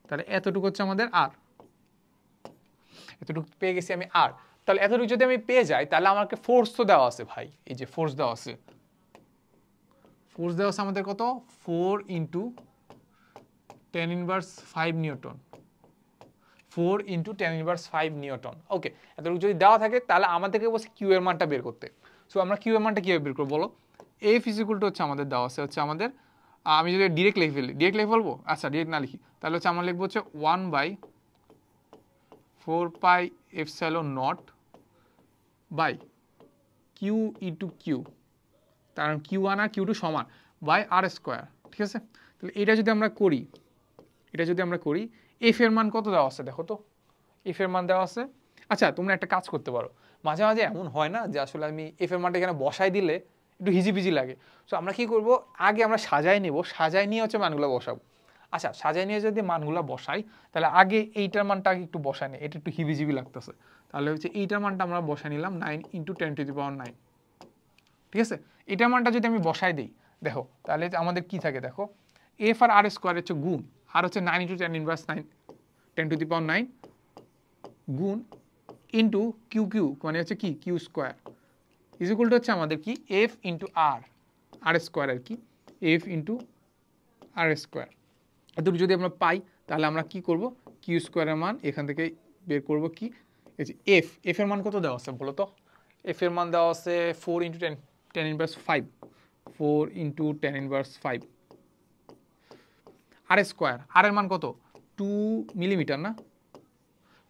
তাহলে এতটুকু হচ্ছে আমাদের আর, এতটুকু পেয়ে গেছি আমি আর। তাহলে এতটুকু যদি আমি পেয়ে যাই, তাহলে আমাকে ফোর্স তো দেওয়া আছে ভাই, এই যে ফোর্স দেওয়া আছে। ফোর্স দেওয়া আছে আমাদের কত? 4 × 10⁻5 নিউটন। 4 × 10⁻5 নিউটন। ওকে, এতটুকু যদি দেওয়া থাকে, তাহলে আমাদেরকে বলছে কিউ এর মানটা বের করতে। সো আমরা কিউ এর মানটা কিভাবে বের করবো বলো? এফ = হচ্ছে আমাদের দেওয়া আছে হচ্ছে আমাদের, আমি যদি ডিরেক্ট লিখে ফেলি, ডিরেক্ট লিখে ফেলবো? আচ্ছা, ডিরেক্ট না লিখি, তাহলে হচ্ছে আমরা লিখবো হচ্ছে 1/4 pi epsilon naught by Q × Q, কারণ Q1 আর Q2 সমান, বাই আর স্কোয়ার, ঠিক আছে? তাহলে এটা যদি আমরা করি, এফ এর মান কত দেওয়া আছে দেখো তো? এফ এর মান দেওয়া আছে আচ্ছা তোমরা একটা কাজ করতে পারো, মাঝে মাঝে এমন হয় না যে আসলে আমি এফ এর মানটা এখানে বসাই দিলে একটু হিজিবিজি লাগে। সো আমরা কি করব, আগে আমরা সাজাই নেব, সাজাই নিয়ে হচ্ছে মানগুলো বসাবো। আচ্ছা সাজাই নিয়ে যদি মানগুলো বসাই, তাহলে আগে এইটার মানটা আগে একটু বসাই নিই, এটা একটু হিবিজিবি লাগতেছে। তাহলে হচ্ছে এইটার মানটা আমরা বসাই নিলাম 9 × 10⁻৯। ঠিক আছে, এটার মানটা যদি আমি বসাই দিই, দেখো তাহলে আমাদের কি থাকে, দেখো এফ আর আর স্কোয়ার হচ্ছে গুণ, আর হচ্ছে 9 × 10⁻৯ 10⁻৯ গুণ ইন্টু কিউ কিউ, মানে হচ্ছে কি Q square, is equal to হচ্ছে আমাদের কি F into R, R square আর কি, এফ ইন্টু আর স্কোয়ার। এত যদি আমরা পাই, তাহলে আমরা কি করব, কিউ স্কোয়ারের মান এখান থেকে বের করব কি, এই যে এফ, এফ এর মান কত দেওয়া আছে বলো তো, এফ এর মান দেওয়া আছে 4 × 10⁻5, 4 × 10⁻5, আর স্কোয়ার, আর এর মান কত 2 মিলিমিটার না,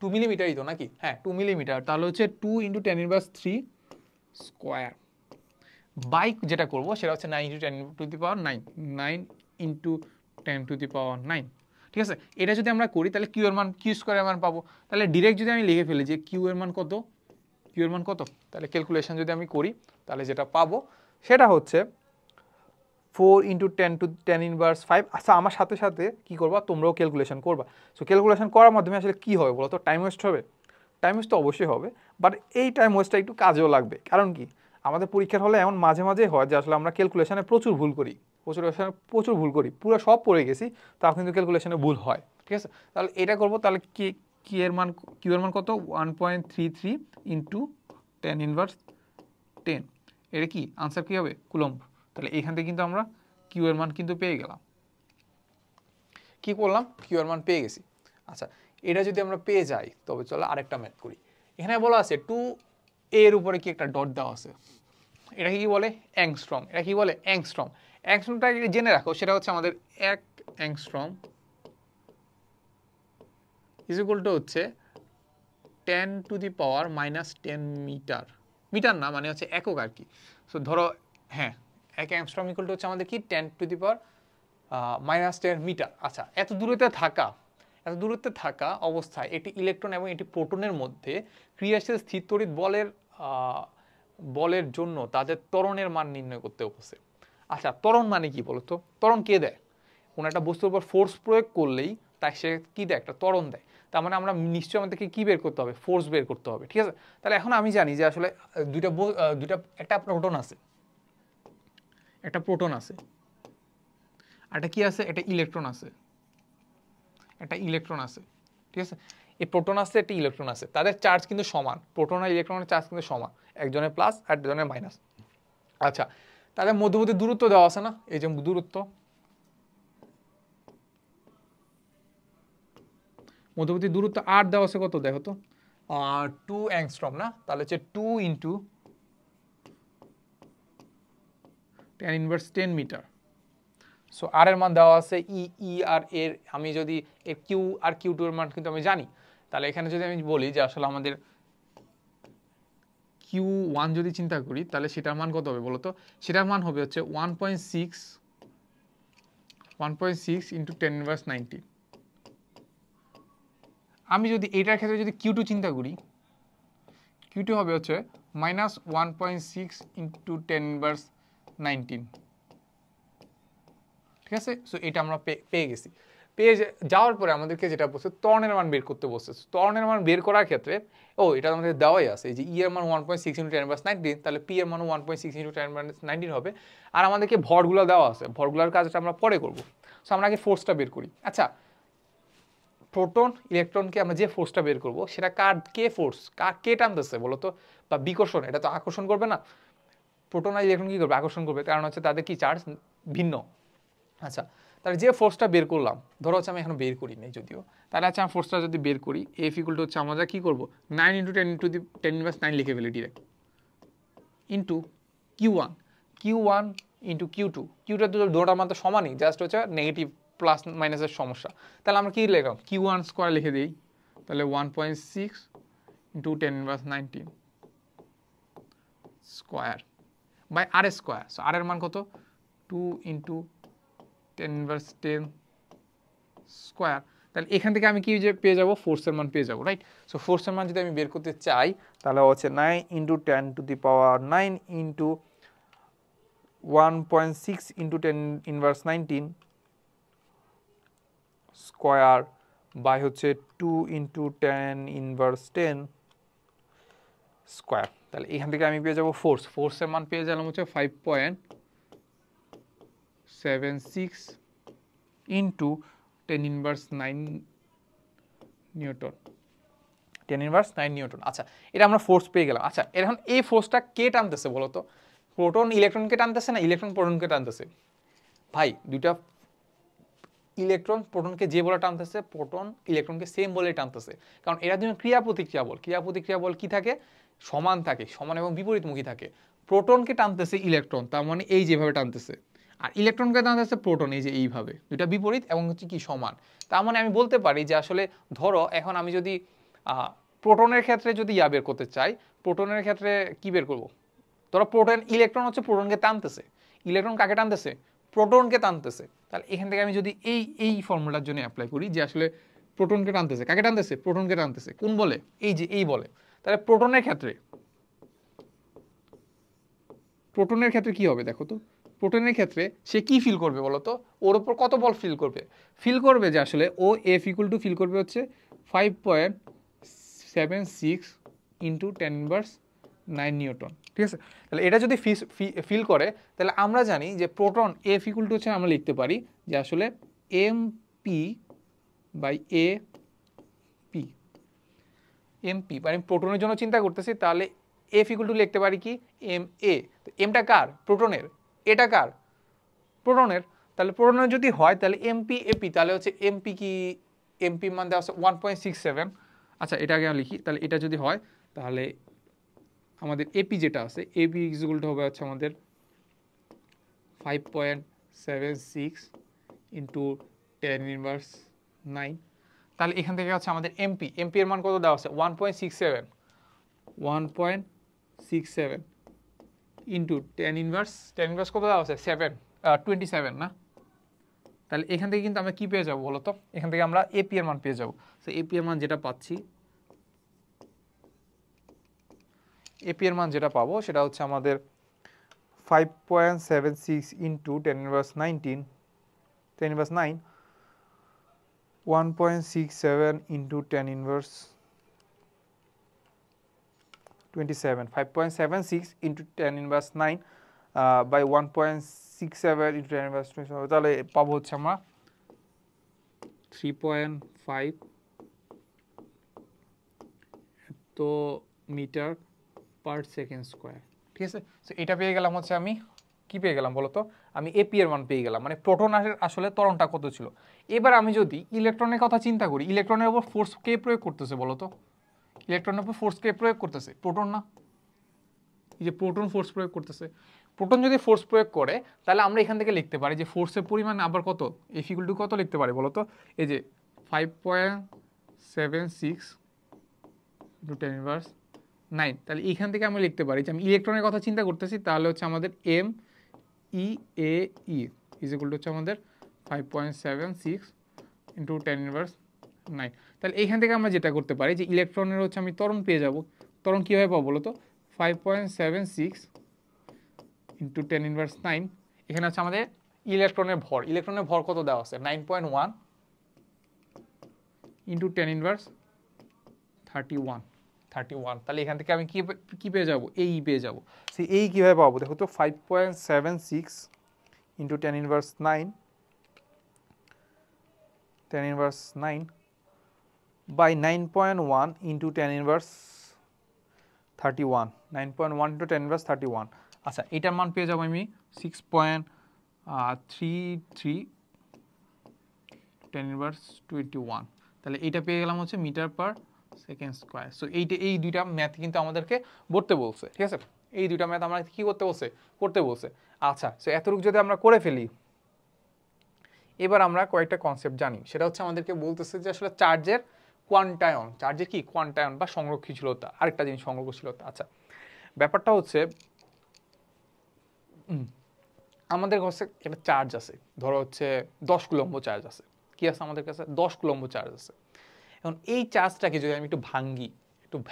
2 মিলিমিটারই তো নাকি, হ্যাঁ 2 মিলিমিটার, তাহলে হচ্ছে 2 × 10⁻3 স্কোয়ার বাই যেটা করবো সেটা হচ্ছে 9 × 10⁻9, 9 × 10⁻9। ঠিক আছে, এটা যদি আমরা করি তাহলে কিউ এর মান, কিউ স্কোয়ারের মান পাবো। তাহলে ডিরেক্ট যদি আমি লিখে ফেলি যে কিউ এর মান কত, কিউ এর মান কত, তাহলে ক্যালকুলেশন যদি আমি করি তাহলে যেটা পাবো সেটা হচ্ছে 4 × 10⁻5। আচ্ছা আমার সাথে সাথে কি করবা, তোমরাও ক্যালকুলেশন করবা। সো ক্যালকুলেশন করার মাধ্যমে আসলে কি হবে বলো তো, টাইম ওয়েস্ট হবে, টাইম ওয়েস্ট তো অবশ্যই হবে, বাট এই টাইম ওয়েস্টটা একটু কাজেও লাগবে। কারণ কি, আমাদের পরীক্ষার হলে এমন মাঝে মাঝে হয় যে আসলে আমরা ক্যালকুলেশনে প্রচুর ভুল করি, প্রচুর ভুল করি, পুরো সব পড়ে গেছি, তাও কিন্তু ক্যালকুলেশনে ভুল হয়। ঠিক আছে, তাহলে এটা করবো, তাহলে কি কিউ এর মান কত 1.33 × 10⁻10, এটা কি আনসার কি হবে কুলম্ব। তাহলে এখান থেকে কিন্তু আমরা কিউ এর মান কিন্তু পেয়ে গেলাম, কি করলাম কিউ এর মান পেয়ে গেছি। আচ্ছা এটা যদি আমরা পেয়ে যাই, তবে চলো আরেকটা ম্যাথ করি। এখানে বলা আছে 2 এর উপরে কি একটা ডট দেওয়া আছে, এটা কি বলে অ্যাংস্ট্রম, এটা কি বলে অ্যাংস্ট্রম। অ্যাংস্ট্রমটা জেনে রাখো, সেটা হচ্ছে আমাদের 1 অ্যাংস্ট্রম ইজ ইকুয়াল টু হচ্ছে 10⁻⁻10 মিটার, মিটার না মানে হচ্ছে একক আর কি। সো ধরো হ্যাঁ 1 অ্যাংস্ট্রম ইকুয়াল টু হচ্ছে আমাদের কি 10⁻⁻10 মিটার। আচ্ছা এত দূরত্বে থাকা অবস্থায় একটি ইলেকট্রন এবং একটি প্রোটনের মধ্যে ক্রিয়াশীল স্থির তড়িৎ বলের জন্য তাদের ত্বরণের মান নির্ণয় করতে বলছে। আচ্ছা ত্বরণ মানে কি বলতো, ত্বরণ কে দেয়, কোনো একটা বস্তুর উপর ফোর্স প্রয়োগ করলেই তাই সে কি দেয়, একটা ত্বরণ দেয়। তার মানে আমরা নিশ্চয়ই আমাদেরকে কি বের করতে হবে, ফোর্স বের করতে হবে। ঠিক আছে, তাহলে এখন আমি জানি যে আসলে একটা প্রোটন আছে, একটা প্রোটন আছে, একটা কি আছে, একটা ইলেকট্রন আছে, একটা ইলেকট্রন আছে। ঠিক আছে, এই প্রোটন আছে, একটা ইলেকট্রন আছে, তাদের চার্জ কিন্তু সমান, প্রোটন আর ইলেকট্রনের চার্জ কিন্তু সমান, একজনের প্লাস আর একজনের মাইনাস। আচ্ছা তাদের মধ্যবর্তী দূরত্ব দেওয়া আছে না, এই যে দূরত্ব, মধ্যবর্তী দূরত্ব আর দেওয়া আছে কত দেখো তো, 2 অ্যাংস্ট্রম না, তাহলে হচ্ছে 2 × 10⁻10 মিটার। সো আর এর মান দেওয়া আছে ই আর এর, আমি যদি এর কিউ আর কিউ টু এর মান কিন্তু আমি জানি, তাহলে এখানে যদি আমি বলি যে আসলে আমাদের Q1 যদি চিন্তা করি, তাহলে সেটার মান কত হবে বলতো, সেটার মান হবে হচ্ছে 1.6 × 10⁻90। আমি যদি এটার ক্ষেত্রে যদি Q2 চিন্তা করি, Q2 হবে হচ্ছে -1.6 × 10⁻19। ঠিক আছে, সো এটা আমরা পেয়ে গেছি। পেয়ে যাওয়ার পরে আমাদেরকে যেটা বলছে ত্বরণের মান বের করতে বলছে। ত্বরণের মান বের করার ক্ষেত্রে এটা আমাদের দেওয়াই আছে, যে ই এর মান 1.6 × 10⁻19, তাহলে পি এর মান 1.6 × 10⁻19 হবে। আর আমাদেরকে ভরগুলো দেওয়া আছে, ভরগুলোর কাজটা আমরা পরে করব। সো আমরা আগে ফোর্সটা বের করি। আচ্ছা প্রোটন ইলেকট্রনকে আমরা যে ফোর্সটা বের করব সেটা কে ফোর্স, কে টানতেছে বলতো, বা বিকর্ষণ, এটা তো আকর্ষণ করবে না, প্রোটন আর ইলেকট্রন কি করবে, আকর্ষণ করবে, কারণ হচ্ছে তাদের কি চার্জ ভিন্ন। আচ্ছা তাহলে যে ফোর্সটা বের করলাম, ধরো হচ্ছে আমি এখন বের করি নাই যদিও, তাহলে আচ্ছা আমি ফোর্সটা যদি বের করি, এফ ইকুয়াল টু হচ্ছে আমরা কি করবো 9 × 10⁻9 লিখে ফেলি ডিরেক্ট, ইন্টু Q1 × Q2 তো দুটোটার মান তো সমানই, জাস্ট হচ্ছে নেগেটিভ প্লাস মাইনাসের সমস্যা। তাহলে আমরা কি লিখলাম Q1 স্কোয়ার লিখে দিই, তাহলে 1.6 × 10⁻19 square by R square. So R এর মান কত 2 × 10⁻10 স্কোয়ার। তাহলে এখান থেকে আমি কি যে পেয়ে যাবো ফোর্সের মান পেয়ে যাবো, রাইট? সো ফোর্সের মান যদি আমি বের করতে চাই তাহলে হচ্ছে 9 into 10⁻9 into 1.6 into 10⁻19 square by হচ্ছে 2 ইন্টু 10⁻10 স্কোয়ার। তাহলে এখান থেকে আমি পেয়ে যাবো ফোর্সের মান পেয়ে গেলাম হচ্ছে 5.76 ইন্টু 10⁻9 নিউটন, 10⁻9 নিউটন। আচ্ছা, এটা আমরা ফোর্স পেয়ে গেলাম। আচ্ছা, এখন এই ফোর্সটা কে টানতেছে বলো তো? প্রোটন ইলেকট্রনকে টানতেছে না ইলেকট্রন প্রোটনকে টানতেছে? ভাই, দুইটা ইলেকট্রন প্রোটনকে যে বলে টানতেছে, প্রোটন ইলেকট্রনকে সেম বলে টানতেছে, কারণ এরা দুজন ক্রিয়া প্রতিক্রিয়া বল। ক্রিয়া প্রতিক্রিয়া বল কি থাকে? সমান থাকে, সমান এবং বিপরীতমুখী থাকে। প্রোটনকে টানতেছে ইলেকট্রন, তার মানে এই যেভাবে টানতেছে, আর ইলেকট্রনকে টানতেছে প্রোটন, এই যে এইভাবে। দুইটা বিপরীত এবং হচ্ছে কি সমান। তার মানে আমি বলতে পারি যে আসলে ধরো এখন আমি যদি প্রোটনের ক্ষেত্রে যদি বের করতে চাই, প্রোটনের ক্ষেত্রে কি বের করব? ধরো প্রোটন, ইলেকট্রন হচ্ছে প্রোটনকে টানতেছে, ইলেকট্রন কাকে টানতেছে? প্রোটনকে টানতেছে। তাহলে এখান থেকে আমি যদি এই ফর্মুলার জন্য অ্যাপ্লাই করি যে আসলে প্রোটনকে টানতেছে, কাকে টানতেছে? প্রোটনকে টানতেছে। কোন বলে? এই যে এই বলে। তাহলে প্রোটনের ক্ষেত্রে কি হবে দেখো তো? প্রোটনের ক্ষেত্রে সে কি ফিল করবে বলো তো? ওর উপর কত বল ফিল করবে? ফিল করবে যে আসলে ও এফ ইকুয়াল টু ফিল করবে হচ্ছে 5.76 ইন্টু 10⁻9 নিউটন, ঠিক আছে? তাহলে এটা যদি ফিল করে, তাহলে আমরা জানি যে প্রোটন এফ ইকুয়াল টু হচ্ছে আমরা লিখতে পারি যে আসলে MP বাই MP মানে প্রোটনের জন্য চিন্তা করতেছি, তাহলে এফ ইকুয়াল টু লিখতে পারি কি MA। এমটা কার? প্রোটনের। এটা কার? প্রোটনের। তাহলে প্রোটনের যদি হয় তাহলে MP তাহলে হচ্ছে MP কি, MP মান দেওয়া আছে 1.67। আচ্ছা, এটা আগে লিখি। তাহলে এটা যদি হয় তাহলে আমাদের এপি যেটা আছে, এপি ইকুয়াল টু হবে হচ্ছে আমাদের 5.76 ইন্টু 10⁻9। তাহলে এখান থেকে হচ্ছে আমাদের এমপি এর মান কত দেওয়া আছে? 1.67 ইন্টু 10 ইনভার্স কত দেওয়া আছে? 27 না? তাহলে এখান থেকে কিন্তু আমরা কি পেয়ে যাবো বলো তো? এখান থেকে আমরা এপি এর মান পেয়ে যাবো। তো এপি এর মান যেটা পাচ্ছি, এপি এর মান যেটা পাবো সেটা হচ্ছে আমাদের 5.76 into 10⁻9 1.67 into 10⁻27 5.76 into 10⁻9 by 1.67 into 10⁻27, তাহলে পাবো হচ্ছে আমরা 3.5 তো মিটার পার সেকেন্ড স্কোয়ার, ঠিক আছে? তো এটা পেয়ে গেলাম হচ্ছে আমি কি পেয়ে গেলাম বলো তো? আমি এপি এর মান পেয়ে গেলাম, মানে প্রোটনের আসলে ত্বরণটা কত ছিল। এবার আমি যদি ইলেকট্রনের কথা চিন্তা করি, ইলেকট্রনের উপর ফোর্স কে প্রয়োগ করতেছে বলো তো? ইলেকট্রনের উপর ফোর্স কে প্রয়োগ করতেছে? প্রোটন না? এই যে প্রোটন ফোর্স প্রয়োগ করতেছে। প্রোটন যদি ফোর্স প্রয়োগ করে তাহলে আমরা এখান থেকে লিখতে পারি যে ফোর্সের পরিমাণ আবার কত? এফ ইকুয়াল টু কত লিখতে পারি বলো তো? এই যে 5.76 ইন্টু 10⁻9। তাহলে এইখান থেকে আমি লিখতে পারি যে আমি ইলেকট্রনের কথা চিন্তা করতেছি, তাহলে হচ্ছে আমাদের MEAE ইজ ইকুয়াল টু হচ্ছে আমাদের 5.76 ইন্টু 10⁻9। তাহলে এইখান থেকে আমরা যেটা করতে পারি যে ইলেকট্রনের হচ্ছে আমি ত্বরণ পেয়ে যাব। ত্বরণ কীভাবে পাবো বলো তো? 5.76 ইন্টু 10⁻9। এখানে হচ্ছে আমাদের ইলেকট্রনের ভর। ইলেকট্রনের ভর কত দেওয়া আছে? 9.1 ইন্টু 10⁻31। তাহলে এখান থেকে আমি কি পেয়ে যাবো? এই পেয়ে যাবো। সেই এই কীভাবে পাবো দেখো তো? 5.76 ইন্টু 10⁻9 বাই 9.1 ইন্টু 10⁻31। 9.1 ইন্টু 10⁻31। আচ্ছা, এটার মান পেয়ে যাবো আমি 6.33 10⁻21। তাহলে এইটা পেয়ে গেলাম হচ্ছে metre per second square. So এই দুইটা ম্যাথ কিন্তু আমাদেরকে করতে বলছে, ঠিক আছে? এই দুইটা ম্যাথ আমরা কি করতে বলছে। আচ্ছা, সো এতটুকু যদি আমরা করে ফেলি, এবার আমরা কয়েকটা কনসেপ্ট জানি। সেটা হচ্ছে আমাদেরকে বলতেছে যে আসলে চার্জের কি কোয়ান্টায়ন বা সংরক্ষণশীলতা, আরেকটা জিনিস সংরক্ষণশীলতা। আচ্ছা, ব্যাপারটা হচ্ছে আমাদের কাছে একটা চার্জ আছে, ধরো হচ্ছে 10 কুলম্ব চার্জ আছে। কি আছে আমাদের কাছে 10 কুলম্ব চার্জ আছে। এখন এই চার্জটাকে যদি আমি একটু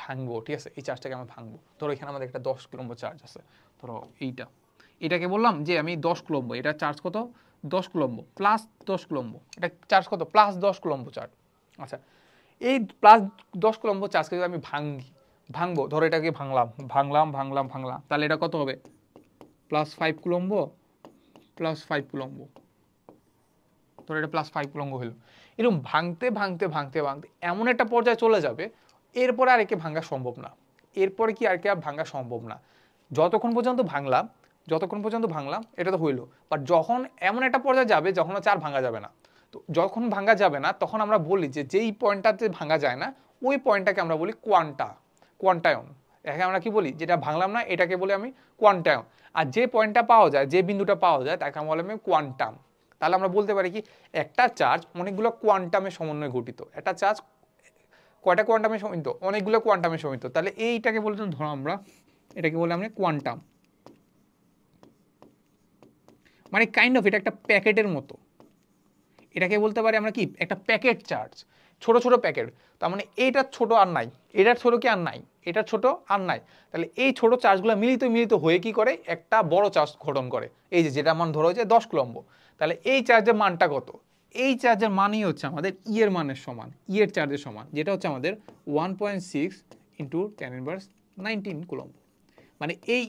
ভাঙবো, ঠিক আছে, এই চার্জটাকে আমি ভাঙবো। ধরো এখানে আমাদের একটা 10 কুলম্ব চার্জ আছে, ধরো এটাকে বললাম যে আমি 10 কুলম্ব, এটা চার্জ কত 10 কুলম্ব প্লাস 10 কুলম্ব, এটা চার্জ কত প্লাস 10 কুলম্ব চার্জ। আচ্ছা, এই প্লাস 10 কুলম্ব চার্জকে যদি আমি ভাঙবো, ধরো এটাকে ভাঙলাম, তাহলে এটা কত হবে প্লাস 5 কুলম্ব প্লাস 5 কুলম্ব, ধরো এটা প্লাস 5 কুলম্ব হলো। এরকম ভাঙতে এমন একটা পর্যায়ে চলে যাবে, এরপরে আর একে ভাঙা সম্ভব না, ভাঙা সম্ভব না। যতক্ষণ পর্যন্ত ভাঙলাম এটা তো হইলো, বাট যখন এমন একটা পর্যায়ে যাবে যখন হচ্ছে আর ভাঙা যাবে না, তো যখন ভাঙা যাবে না তখন আমরা বলি যে যেই পয়েন্টটাতে ভাঙা যায় না ওই পয়েন্টটাকে আমরা বলি কোয়ান্টায়ন। এখানে আমরা কি বলি, যেটা ভাঙলাম না এটাকে বলি আমি কোয়ান্টায়ন, আর যে পয়েন্টটা পাওয়া যায়, যে বিন্দুটা পাওয়া যায় তাকে আমরা বলি আমি কোয়ান্টাম। তাহলে আমরা বলতে পারি কি, একটা চার্জ অনেকগুলো কোয়ান্টামের সমন্বয়ে গঠিত। একটা চার্জ কয়টা কোয়ান্টামে সমন্বিত, অনেকগুলো কোয়ান্টামে সমন্বিত। তাহলে এইটাকে বলে ধরো আমরা এটাকে বলি আমরা কোয়ান্টাম, মানে কাইন্ড অফ এটা একটা প্যাকেটের মতো। এটাকে বলতে পারি আমরা কি, একটা প্যাকেট চার্জ, ছোট ছোট প্যাকেট। তার মানে এইটার ছোট আর নাই, এটার ছোট কি আর নাই, এটার ছোট আর নাই। তাহলে এই ছোট চার্জগুলো মিলিত হয়ে কি করে, একটা বড় চার্জ গঠন করে। এই যে যেটা মান ধরো যে 10 কুলম্ব, তাহলে এই চার্জের মানটা কত, এই চার্জের মানই হচ্ছে আমাদের ই এর মানের সমান, ই এর চার্জের সমান, যেটা হচ্ছে আমাদের 1.6 ইন্টু 10⁻19 কুলম্ব। মানে এই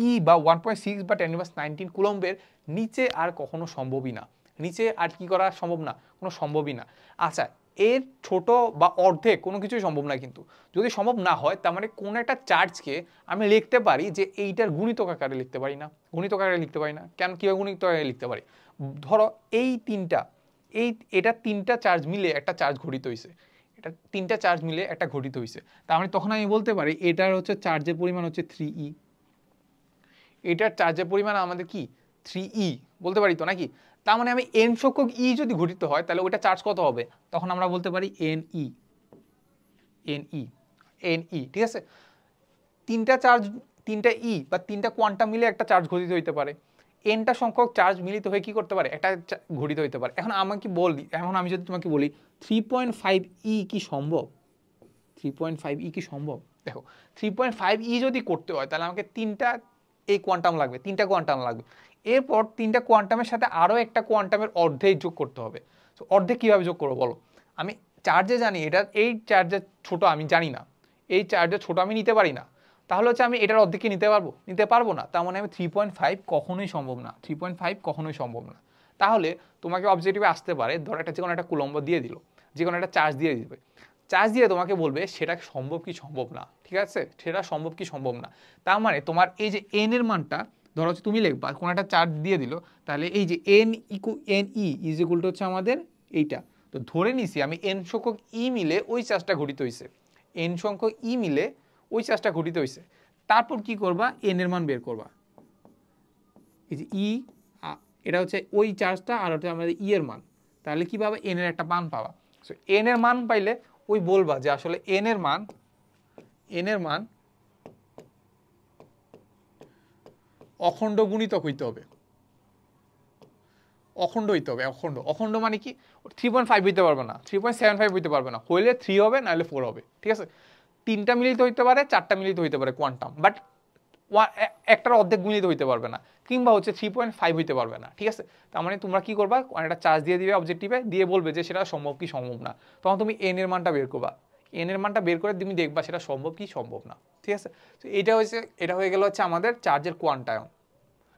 ই বা 1.6 বা 10⁻19 কুলম্বের নিচে আর কখনো সম্ভবই না, নিচে আর কি করা সম্ভব না, কোনো সম্ভবই না। আচ্ছা, এর ছোট বা অর্ধেক কোনো কিছুই সম্ভব না। কিন্তু যদি সম্ভব না হয়, তার মানে কোনো একটা চার্জকে আমি লিখতে পারি যে এইটার গুণিতক আকারে লিখতে পারি না, কেন, কীভাবে গুণিতক আকারে লিখতে পারি, ধরো এটা তিনটা চার্জ মিলে একটা চার্জ ঘটিত হয়েছে, তার মানে তখন আমি বলতে পারি এটার হচ্ছে চার্জের পরিমাণ হচ্ছে 3e, এটার চার্জের পরিমাণ আমাদের কি 3e বলতে পারি তো নাকি। তার মানে আমি n সংখ্যক ই যদি ঘটিত হয় তাহলে ওইটা চার্জ কত হবে, তখন আমরা বলতে পারি ne, ঠিক আছে। তিনটা ই বা তিনটা কোয়ান্টাম মিলে একটা চার্জ ঘটিত হইতে পারে, nটা সংখ্যক চার্জ মিলিত হয়ে কি করতে পারে, একটা ঘটিত হইতে পারে। এখন আমি যদি তোমাকে বলি 3.5e কি সম্ভব, 3.5e কি সম্ভব, দেখো 3.5e যদি করতে হয় তাহলে আমাকে তিনটা কোয়ান্টাম লাগবে, এরপর তিনটা কোয়ান্টামের সাথে আরো একটা কোয়ান্টামের অর্ধেক যোগ করতে হবে। তো অর্ধেক কিভাবে যোগ করবো বলো, আমি চার্জে জানি এই চার্জের ছোট আমি জানি না, এই চার্জের ছোট আমি নিতে পারি না, তাহলে হচ্ছে আমি এটার অর্ধেক কি নিতে পারবো না। তার মানে আমি 3.5 কখনোই সম্ভব না। তাহলে তোমাকে অবজেক্টিভে আসতে পারে, ধরো যে কোনো একটা কুলম্ব দিয়ে দিল, যে কোনো একটা চার্জ দিয়ে দিবে, চার্জ দিয়ে তোমাকে বলবে সেটা সম্ভব কি সম্ভব না, ঠিক আছে, সেটা সম্ভব কি সম্ভব না। তার মানে তোমার এই যে এন এর মানটা, ধরো হচ্ছে তুমি লিখবা কোনো একটা চার্জ দিয়ে দিল, তাহলে এই যে N E is equal to হচ্ছে আমাদের এইটা। তো ধরে নিছি আমি এন সংখ্যক ই মিলে ওই চার্জটা ঘটিত হয়েছে, তারপর কি করবা, এন এর মান বের করবা, এই যে ই, এটা হচ্ছে ওই চার্জটা আর হচ্ছে আমাদের ই এর মান, তাহলে কি পাবা, এন এর একটা মান পাবা। সো এন এর মান পাইলে ওই বলবা যে আসলে এন এর মান অখণ্ড গুণিতক হইতে হবে, অখণ্ড মানে কি 3.5 হইতে পারবে না, 3.75 হইতে পারবে না, হইলে 3 হবে নাহলে 4 হবে, ঠিক আছে। তিনটা মিলিত হইতে পারে, চারটা মিলিত হইতে পারে কোয়ান্টাম, বাট একটার অর্ধেক গুণিত হইতে পারবে না, কিংবা হচ্ছে 3.5 হইতে পারবে না, ঠিক আছে। তার মানে তোমরা কি করবা, একটা চার্জ দিয়ে দিবে অবজেক্টিভে, দিয়ে বলবে যে সেটা সম্ভব কি সম্ভব না, তখন তুমি এন এর মানটা বের করবা, এন এর মানটা বের করে তুমি দেখবা সেটা সম্ভব কি সম্ভব না, ঠিক আছে। তো এটা হয়ে গেল হচ্ছে আমাদের চার্জের কোয়ান্টায়ন,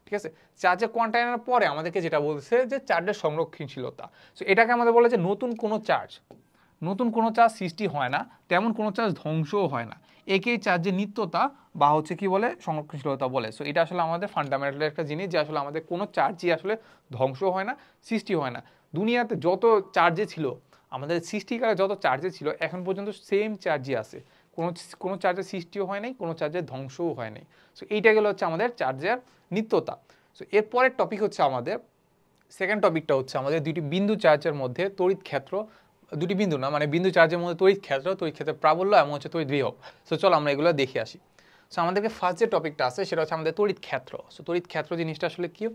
ঠিক আছে। চার্জের কোয়ান্টায়নের পরে আমাদেরকে যেটা বলছে যে চার্জের সংরক্ষণশীলতা। সো এটাকে আমাদের বলে যে নতুন কোনো চার্জ সৃষ্টি হয় না, তেমন কোনো চার্জ ধ্বংসও হয় না, একেই চার্জের নিত্যতা বা হচ্ছে কি বলে সংরক্ষণশীলতা বলে। সো এটা আসলে আমাদের ফান্ডামেন্টাল একটা জিনিস, যে আসলে আমাদের কোনো চার্জই আসলে ধ্বংস হয় না, সৃষ্টি হয় না। দুনিয়াতে যত চার্জে ছিল, আমাদের সৃষ্টিকালে যত চার্জে ছিল, এখন পর্যন্ত সেম চার্জই আছে, কোনো চার্জের সৃষ্টিও হয় নাই, কোনো চার্জের ধ্বংসও হয় নাই। সো এইটা গেলো হচ্ছে আমাদের চার্জের নিত্যতা। সো এরপরের টপিক হচ্ছে আমাদের সেকেন্ড টপিকটা হচ্ছে আমাদের দুটি বিন্দু চার্জের মধ্যে তড়িৎ ক্ষেত্র, দুটি বিন্দু না মানে বিন্দু চার্জের মধ্যে তড়িৎ ক্ষেত্রের প্রাবল্য এবং হচ্ছে তড়িৎ বিভব। সো চলো আমরা এগুলো দেখে আসি। সো আমাদেরকে ফার্স্ট যে টপিকটা আছে সেটা হচ্ছে আমাদের তড়িৎ ক্ষেত্র। সো তড়িৎ ক্ষেত্র জিনিসটা আসলে কি,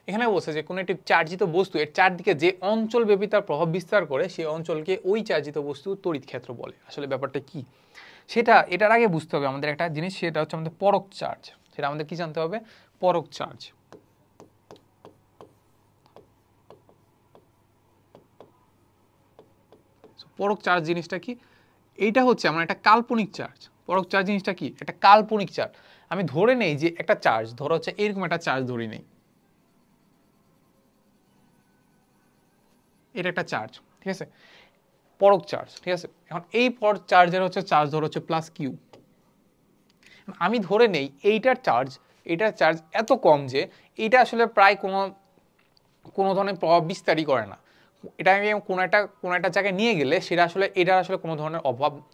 এখানে বলছে যে কোনো একটি চার্জিত বস্তু এর চারদিকে যে অঞ্চলব্যাপী তার প্রভাব বিস্তার করে সেই অঞ্চলকে ওই চার্জিত বস্তু তড়িৎ ক্ষেত্র বলে। আসলে ব্যাপারটা কি সেটা এটার আগে বুঝতে হবে আমাদের একটা জিনিস, সেটা হচ্ছে আমাদের পরক চার্জ। সেটা আমাদের কি জানতে হবে, পরক চার্জ। পরক চার্জ জিনিসটা কি, এইটা হচ্ছে আমার একটা কাল্পনিক চার্জ। পরক চার্জ জিনিসটা কি, একটা কাল্পনিক চার্জ। আমি ধরে নেই যে একটা চার্জ, ধরো হচ্ছে এরকম একটা চার্জ ধরে নেই, এটা একটা চার্জ, ঠিক আছে, পরক চার্জ, ঠিক আছে। এখন এই পরক চার্জের হচ্ছে চার্জ ধরো হচ্ছে প্লাস কিউ। আমি ধরে নেই এইটার চার্জ এত কম যে এটা আসলে প্রায় কোনো ধরনের প্রভাব বিস্তারই করে না। এটাকে কোনো একটা জায়গায় নিয়ে গেলে সেটা আসলে এটার আসলে কোনো ধরনের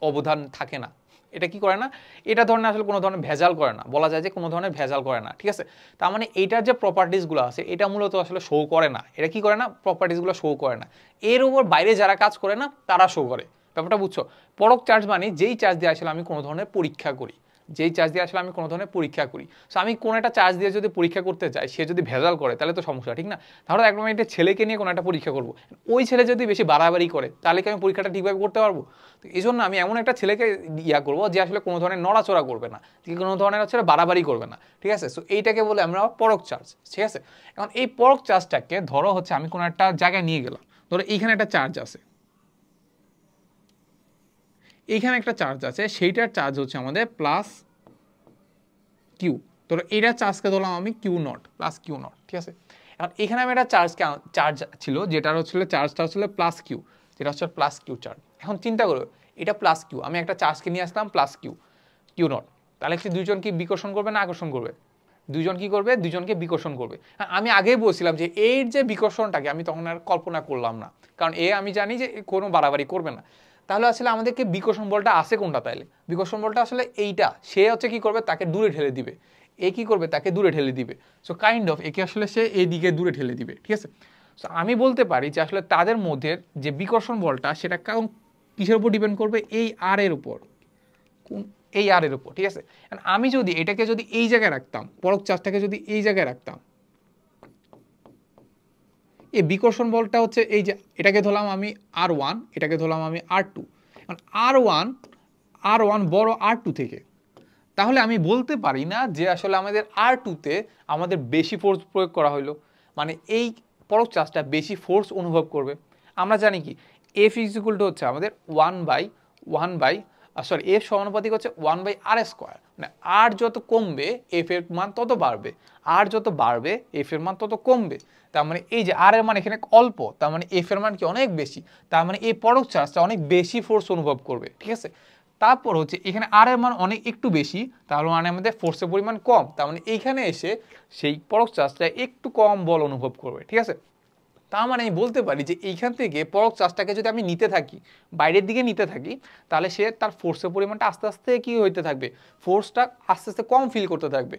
অবদান থাকে না। এটা কি করে না, এটা ধরনের আসলে কোনো ধরনের ভেজাল করে না, বলা যায় যে কোনো ধরনের ভেজাল করে না, ঠিক আছে। তার মানে এইটার যে প্রপার্টিসগুলো আছে এটা মূলত আসলে শো করে না। এটা কি করে না, প্রপার্টিসগুলো শো করে না। এর উপর বাইরে যারা কাজ করে না তারা শো করে। ব্যাপারটা বুঝছো? পরক চার্জ মানে যেই চার্জ দিয়ে আসলে আমি কোনো ধরনের পরীক্ষা করি, যেই চার্জ দিয়ে আসলে আমি কোনো ধরনের পরীক্ষা করি। সো আমি কোনো একটা চার্জ দিয়ে যদি পরীক্ষা করতে চাই, সে যদি ভেজাল করে তাহলে তো সমস্যা, ঠিক না? তাহলে একদম একটা ছেলেকে নিয়ে কোনো একটা পরীক্ষা করবো, ওই ছেলে যদি বেশি বাড়াবাড়ি করে তাহলে কি আমি পরীক্ষাটা ঠিকভাবে করতে পারবো? তো এই জন্য আমি এমন একটা ছেলেকে করবো যে আসলে কোনো ধরনের নড়াচড়া করবে না, কোনো ধরনের হচ্ছে বাড়াবাড়ি করবে না, ঠিক আছে। সো এইটাকে বলে আমরা পরক চার্জ, ঠিক আছে। এখন এই পরক চার্জটাকে ধরো হচ্ছে আমি কোনো একটা জায়গায় নিয়ে গেলাম, ধরো এইখানে একটা চার্জ আছে, এইখানে একটা চার্জ আছে, সেইটার চার্জ হচ্ছে আমাদের প্লাস কিউ। তো এটা চার্জকে ধরলাম আমি Q naught, plus Q naught, ঠিক আছে। এখন এখানে আমি একটা চার্জ ছিল যেটার হচ্ছিল চার্জটা হচ্ছিল প্লাস কিউ, যেটা হচ্ছে প্লাস কিউ চার্জ। এখন চিন্তা করো, এটা প্লাস কিউ, আমি একটা চার্জকে নিয়ে আসলাম প্লাস কিউ, কিউ নট, তাহলে কি দুইজন কি বিকর্ষণ করবে না আকর্ষণ করবে? দুইজন কি করবে, দুইজনকে বিকর্ষণ করবে। আমি আগেই বলছিলাম যে এর যে বিকর্ষণটাকে আমি তখন আর কল্পনা করলাম না, কারণ আমি জানি যে কোনো বাড়াবাড়ি করবে না। তাহলে আসলে আমাদেরকে বিকর্ষণ বলটা আছে কোনটা, তাইলে বিকর্ষণ বলটা আসলে এইটা, সে হচ্ছে কি করবে, তাকে দূরে ঠেলে দিবে। এ কি করবে, তাকে দূরে ঠেলে দিবে। সো কাইন্ড অফ একে আসলে সে এই দিকে দূরে ঠেলে দিবে, ঠিক আছে। সো আমি বলতে পারি যে আসলে তাদের মধ্যে যে বিকর্ষণ বলটা সেটা কিসের উপর ডিপেন্ড করবে, এই আর এর উপর, কোন এই আর এর উপর, ঠিক আছে। আমি যদি এটাকে যদি এই জায়গায় রাখতাম, পরক চার্জটাকে যদি এই জায়গায় রাখতাম, এই বিকর্ষণ বলটা হচ্ছে এই যে এটাকে ধরলাম আমি R1, এটাকে ধরলাম আমি R2। আর ওয়ান বড় R2 থেকে, তাহলে আমি বলতে পারি না যে আসলে আমাদের R2-তে আমাদের বেশি ফোর্স প্রয়োগ করা হলো, মানে এই পরক চার্জটা বেশি ফোর্স অনুভব করবে। আমরা জানি কি F ইকুয়াল টু হচ্ছে আমাদের F সমানুপাতিক হচ্ছে 1/r²। মানে আর যত কমবে এফ এর মান তত বাড়বে, আর যত বাড়বে এফ এর মান তত কমবে। তার মানে এই যে আর এর মান এখানে অল্প, তার মানে এফ এর মান কি অনেক বেশি, তার মানে এই পরক চার্জটা অনেক বেশি ফোর্স অনুভব করবে, ঠিক আছে। তারপর হচ্ছে এখানে আর এর মান অনেক একটু বেশি, তাহলে মানে আমাদের ফোর্সের পরিমাণ কম, তার মানে এইখানে এসে সেই পরক চার্জটা একটু কম বল অনুভব করবে, ঠিক আছে। তার মানে আমি বলতে পারি যে এইখান থেকে পরক চার্জটাকে যদি আমি নিতে থাকি, বাইরের দিকে নিতে থাকি, তাহলে সে তার ফোর্সের পরিমাণটা আস্তে আস্তে কি হইতে থাকবে, ফোর্সটা আস্তে আস্তে কম ফিল করতে থাকবে।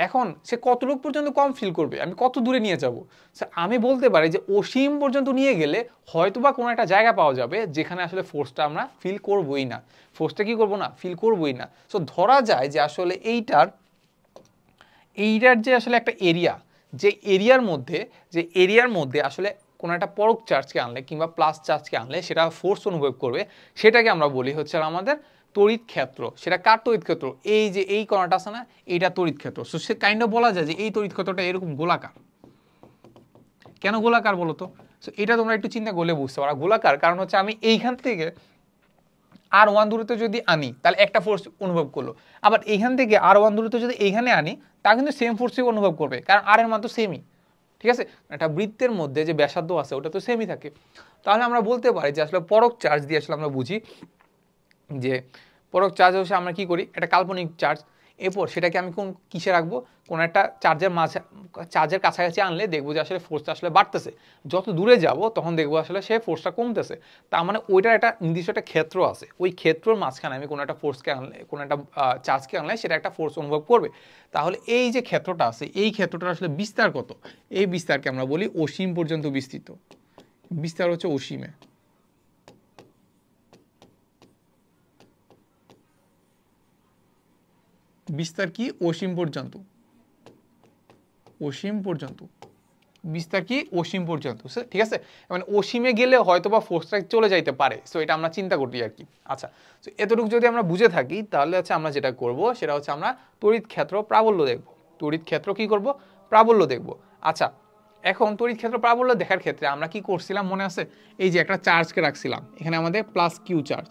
এখন সে কতটুকু পর্যন্ত কম ফিল করবে, আমি কত দূরে নিয়ে যাব? আমি বলতে পারি যে অসীম পর্যন্ত নিয়ে গেলে হয়তোবা কোনো একটা জায়গা পাওয়া যাবে যেখানে আসলে ফোর্সটা আমরা ফিল করবই না, ফোর্সটা কি করবো না, ফিল করবই না। সো ধরা যায় যে আসলে এইটার যে আসলে একটা এরিয়া, যে এরিয়ার মধ্যে আসলে কোনো একটা পরক চার্জকে আনলে কিংবা প্লাস চার্জকে আনলে সেটা ফোর্স অনুভব করবে, সেটাকে আমরা বলি হচ্ছে আমাদের তড়িৎ ক্ষেত্র। সেটা কার তড়িৎ ক্ষেত্র, এই যে এই কণাটা আছে না, এইটা তড়িৎ ক্ষেত্র। সো সে কাইন্ড অফ বলা যায় যে এই তড়িৎ ক্ষেত্রটা এরকম গোলাকার। কেন গোলাকার বলো তো? সো এটা তোমরা একটু চিন্তা করলে বুঝতে পারো গোলাকার কারণ হচ্ছে আমি এইখান থেকে R1 দূরত্ব যদি আনি তাহলে একটা ফোর্স অনুভব করলো, আবার এইখান থেকে R1 দূরত্ব যদি এইখানে আনি তা কিন্তু সেম ফোর্সই অনুভব করবে, কারণ আর এর মান তো সেমই, ঠিক আছে। একটা বৃত্তের মধ্যে যে ব্যাসার্ধ আছে ওটা তো সেমই থাকে। তাহলে আমরা বলতে পারি যে আসলে পরক চার্জ দিয়ে আসলে আমরা বুঝি যে পরক চার্জ হচ্ছে আমরা কি করি, একটা কাল্পনিক চার্জ, এরপর সেটাকে আমি কিসে রাখবো, কোন একটা চার্জের কাছাকাছি আনলে দেখবো যে আসলে ফোর্সটা আসলে বাড়তেছে, যত দূরে যাব তখন দেখবো আসলে সে ফোর্সটা কমতেছে। তার মানে ওইটার একটা নির্দিষ্ট একটা ক্ষেত্র আছে, ওই ক্ষেত্রের মাঝখানে আমি কোনো একটা ফোর্সকে আনলে, কোনো একটা চার্জকে আনলে সেটা একটা ফোর্স অনুভব করবে। তাহলে এই যে ক্ষেত্রটা আছে এই ক্ষেত্রটার আসলে বিস্তার কত, এই বিস্তারকে আমরা বলি অসীম পর্যন্ত বিস্তৃত, বিস্তার হচ্ছে অসীমে। বিস্তার কি অসীম পর্যন্ত, অসীম পর্যন্ত, বিস্তার কি অসীম পর্যন্ত, ঠিক আছে। মানে অসীমে গেলে হয়তো বা ফোর্সটা চলে যাইতে পারে, সো এটা আমরা চিন্তা করি আর কি। আচ্ছা, তো এতটুকু যদি আমরা বুঝে থাকি তাহলে হচ্ছে আমরা যেটা করব সেটা হচ্ছে আমরা তড়িৎ ক্ষেত্র প্রাবল্য দেখব। তড়িৎ ক্ষেত্র কি করব, প্রাবল্য দেখব। আচ্ছা, এখন তড়িৎ ক্ষেত্র প্রাবল্য দেখার ক্ষেত্রে আমরা কি করছিলাম মনে আছে, এই যে একটা চার্জকে রাখছিলাম এখানে আমাদের plus Q charge,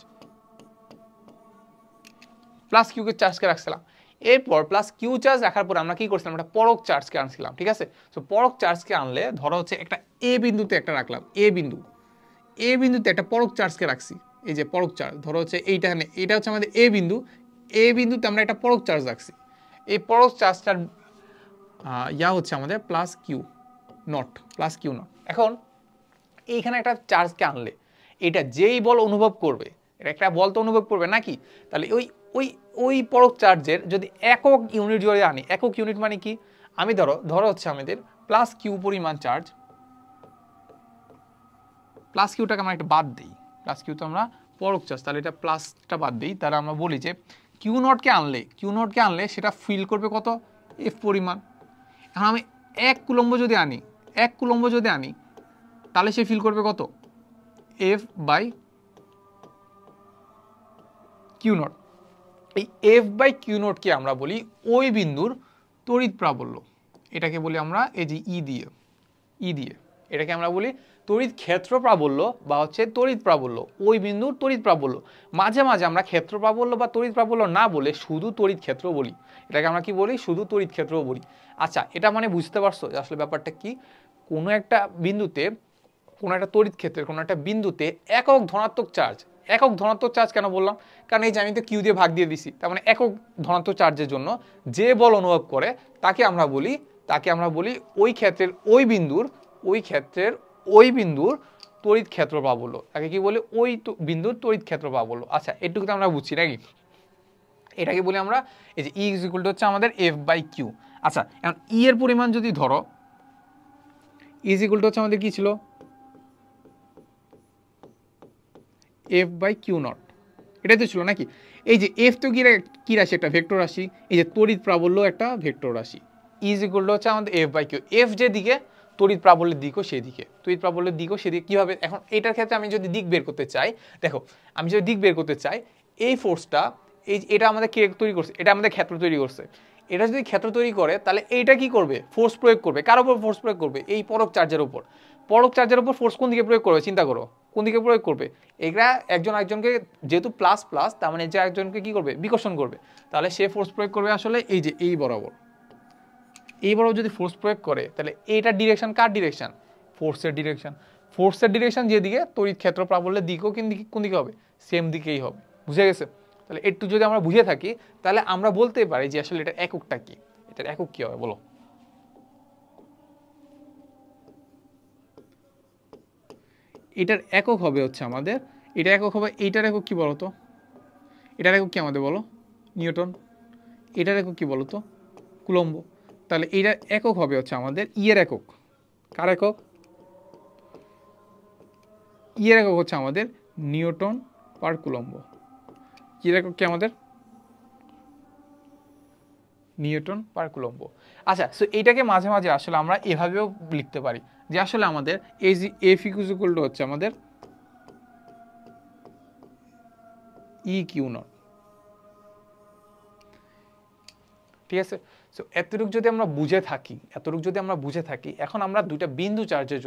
plus Q কে চার্জকে রাখছিলাম। এরপর প্লাস কিউ চার্জ রাখার পর আমরা কি করছিলাম, একটা পরক চার্জকে আনছিলাম, ঠিক আছে। তো পরক চার্জকে আনলে ধরো হচ্ছে একটা এ বিন্দুতে একটা রাখলাম, এ বিন্দু, এ বিন্দুতে একটা পরক চার্জকে রাখছি, এই যে পরক চার্জ ধরো হচ্ছে এইটা, এটা হচ্ছে আমাদের এ বিন্দু, এ বিন্দুতে আমরা একটা পরক চার্জ রাখছি। এই পরক চার্জটার ইয়া হচ্ছে আমাদের plus Q naught, plus Q naught. এখন এইখানে একটা চার্জকে আনলে এটা যেই বল অনুভব করবে, এটা একটা বল তো অনুভব করবে নাকি, তাহলে ওই ওই ওই পরক চার্জের যদি একক ইউনিট যদি আনি, একক ইউনিট মানে কি, আমি ধরো হচ্ছে আমাদের প্লাস কিউ পরিমাণ চার্জ, প্লাস কিউটাকে আমরা একটা বাদ দিই, প্লাস কিউ তো আমরা পরক চার্জ, তাহলে এটা প্লাসটা বাদ দিই, তাহলে আমরা বলি যে কিউ নটকে আনলে সেটা ফিল করবে কত, এফ পরিমাণ। এখন আমি 1 কুলম্ব যদি আনি, 1 কুলম্ব যদি আনি তাহলে সে ফিল করবে কত, এফ বাই কিউ নট। এই এফ বাই কিউ নটকে আমরা বলি ওই বিন্দুর তড়িৎ প্রাবল্য, এটাকে বলি আমরা এই যে ই দিয়ে এটাকে আমরা বলি তড়িৎ ক্ষেত্র প্রাবল্য বা হচ্ছে তড়িৎ প্রাবল্য, ওই বিন্দুর তড়িৎ প্রাবল্য। মাঝে মাঝে আমরা ক্ষেত্র প্রাবল্য বা তড়িৎ প্রাবল্য না বলে শুধু তড়িৎ ক্ষেত্র বলি, এটাকে আমরা কি বলি, শুধু তড়িৎ ক্ষেত্র বলি। আচ্ছা, এটা মানে বুঝতে পারছো যে আসলে ব্যাপারটা কি, কোনো একটা বিন্দুতে, কোনো একটা তড়িৎ ক্ষেত্রের কোনো একটা বিন্দুতে একক ধনাত্মক চার্জ, একক ধনাত্মক চার্জ কেন বললাম, কারণ এই যে আমি তো কিউ দিয়ে ভাগ দিয়ে দিছি, তার মানে একক ধনাত্মক চার্জের জন্য যে বল অনুভব করে তাকে আমরা বলি ওই ক্ষেত্রের ওই বিন্দুর তড়িৎ ক্ষেত্র প্রাবল্য, তাকে কি বলে, ওই বিন্দুর তড়িৎ ক্ষেত্র প্রাবল্য। আচ্ছা, এটুকু তো আমরা বুঝছি নাকি, এটাকে বলি আমরা এই যে ই ইজ ইকুয়াল টু হচ্ছে আমাদের এফ বাই কিউ। আচ্ছা, এখন ই এর পরিমাণ যদি ধরো, ইজ ইকুয়াল টু হচ্ছে আমাদের কি ছিল, এফ বাই কিউ নট, এটাই তো ছিল নাকি। এই যে এফ তো কি রাশি, একটা ভেক্টর রাশি, এই যে তড়িৎ প্রাবল্য একটা ভেক্টর রাশি, ইজ ইকুয়াল টু হচ্ছে আমাদের এফ বাই কিউ। এফ যেদিকে তড়িৎ প্রাবল্যের দিকও সেদিকে, তড়িৎ প্রাবল্যের দিকও সেদিকে। কীভাবে, এখন এটার ক্ষেত্রে আমি যদি দিক বের করতে চাই, দেখো আমি যদি দিক বের করতে চাই, এই ফোর্সটা এটা আমাদের কে তৈরি করছে, এটা আমাদের ক্ষেত্র তৈরি করছে, এটা যদি ক্ষেত্র তৈরি করে তাহলে এইটা কি করবে, ফোর্স প্রয়োগ করবে, কার উপর ফোর্স প্রয়োগ করবে, এই পরক চার্জের উপর। পরক চার্জের উপর ফোর্স কোন দিকে প্রয়োগ করবে, চিন্তা করো, কোন দিকে প্রয়োগ করবে, এরা একজন একজনকে, যেহেতু প্লাস প্লাস তার মানে যে একজনকে কি করবে, বিকর্ষণ করবে, তাহলে সে ফোর্স প্রয়োগ করবে আসলে এই যে এই বরাবর যদি ফোর্স প্রয়োগ করে তাহলে এইটার ডিরেকশন কার ডিরেকশন, ফোর্সের ডিরেকশন যেদিকে তড়িৎ ক্ষেত্র প্রাবল্যের দিকেও কোন দিকে হবে, সেম দিকেই হবে। বুঝে গেছে, তাহলে একটু যদি আমরা বুঝে থাকি তাহলে আমরা বলতে পারি যে আসলে এটার এককটা কি, এটার একক কি হবে বলো। এটার একক হবে হচ্ছে আমাদের, এটা একক হবে, এইটার একক কি বলতো, এটার একক কি আমাদের বলো, নিউটন, এটার একক কি বলতো, কুলম্ব। তাহলে এইটার একক হবে হচ্ছে আমাদের ই এর একক, কার একক, ই এর একক হচ্ছে আমাদের নিউটন পার কুলম্ব, ই এর একক কি আমাদের নিউটন পার কুলম্ব। আচ্ছা, সো এইটাকে মাঝে মাঝে আসলে আমরা এভাবেও লিখতে পারি যে আসলে আমাদের এফ ইকুয়াল টু হচ্ছে আমাদের ই কিউ নট, ঠিক আছে। সো এতটুকু যদি আমরা বুঝে থাকি, এখন আমরা দুইটা বিন্দু চার্জের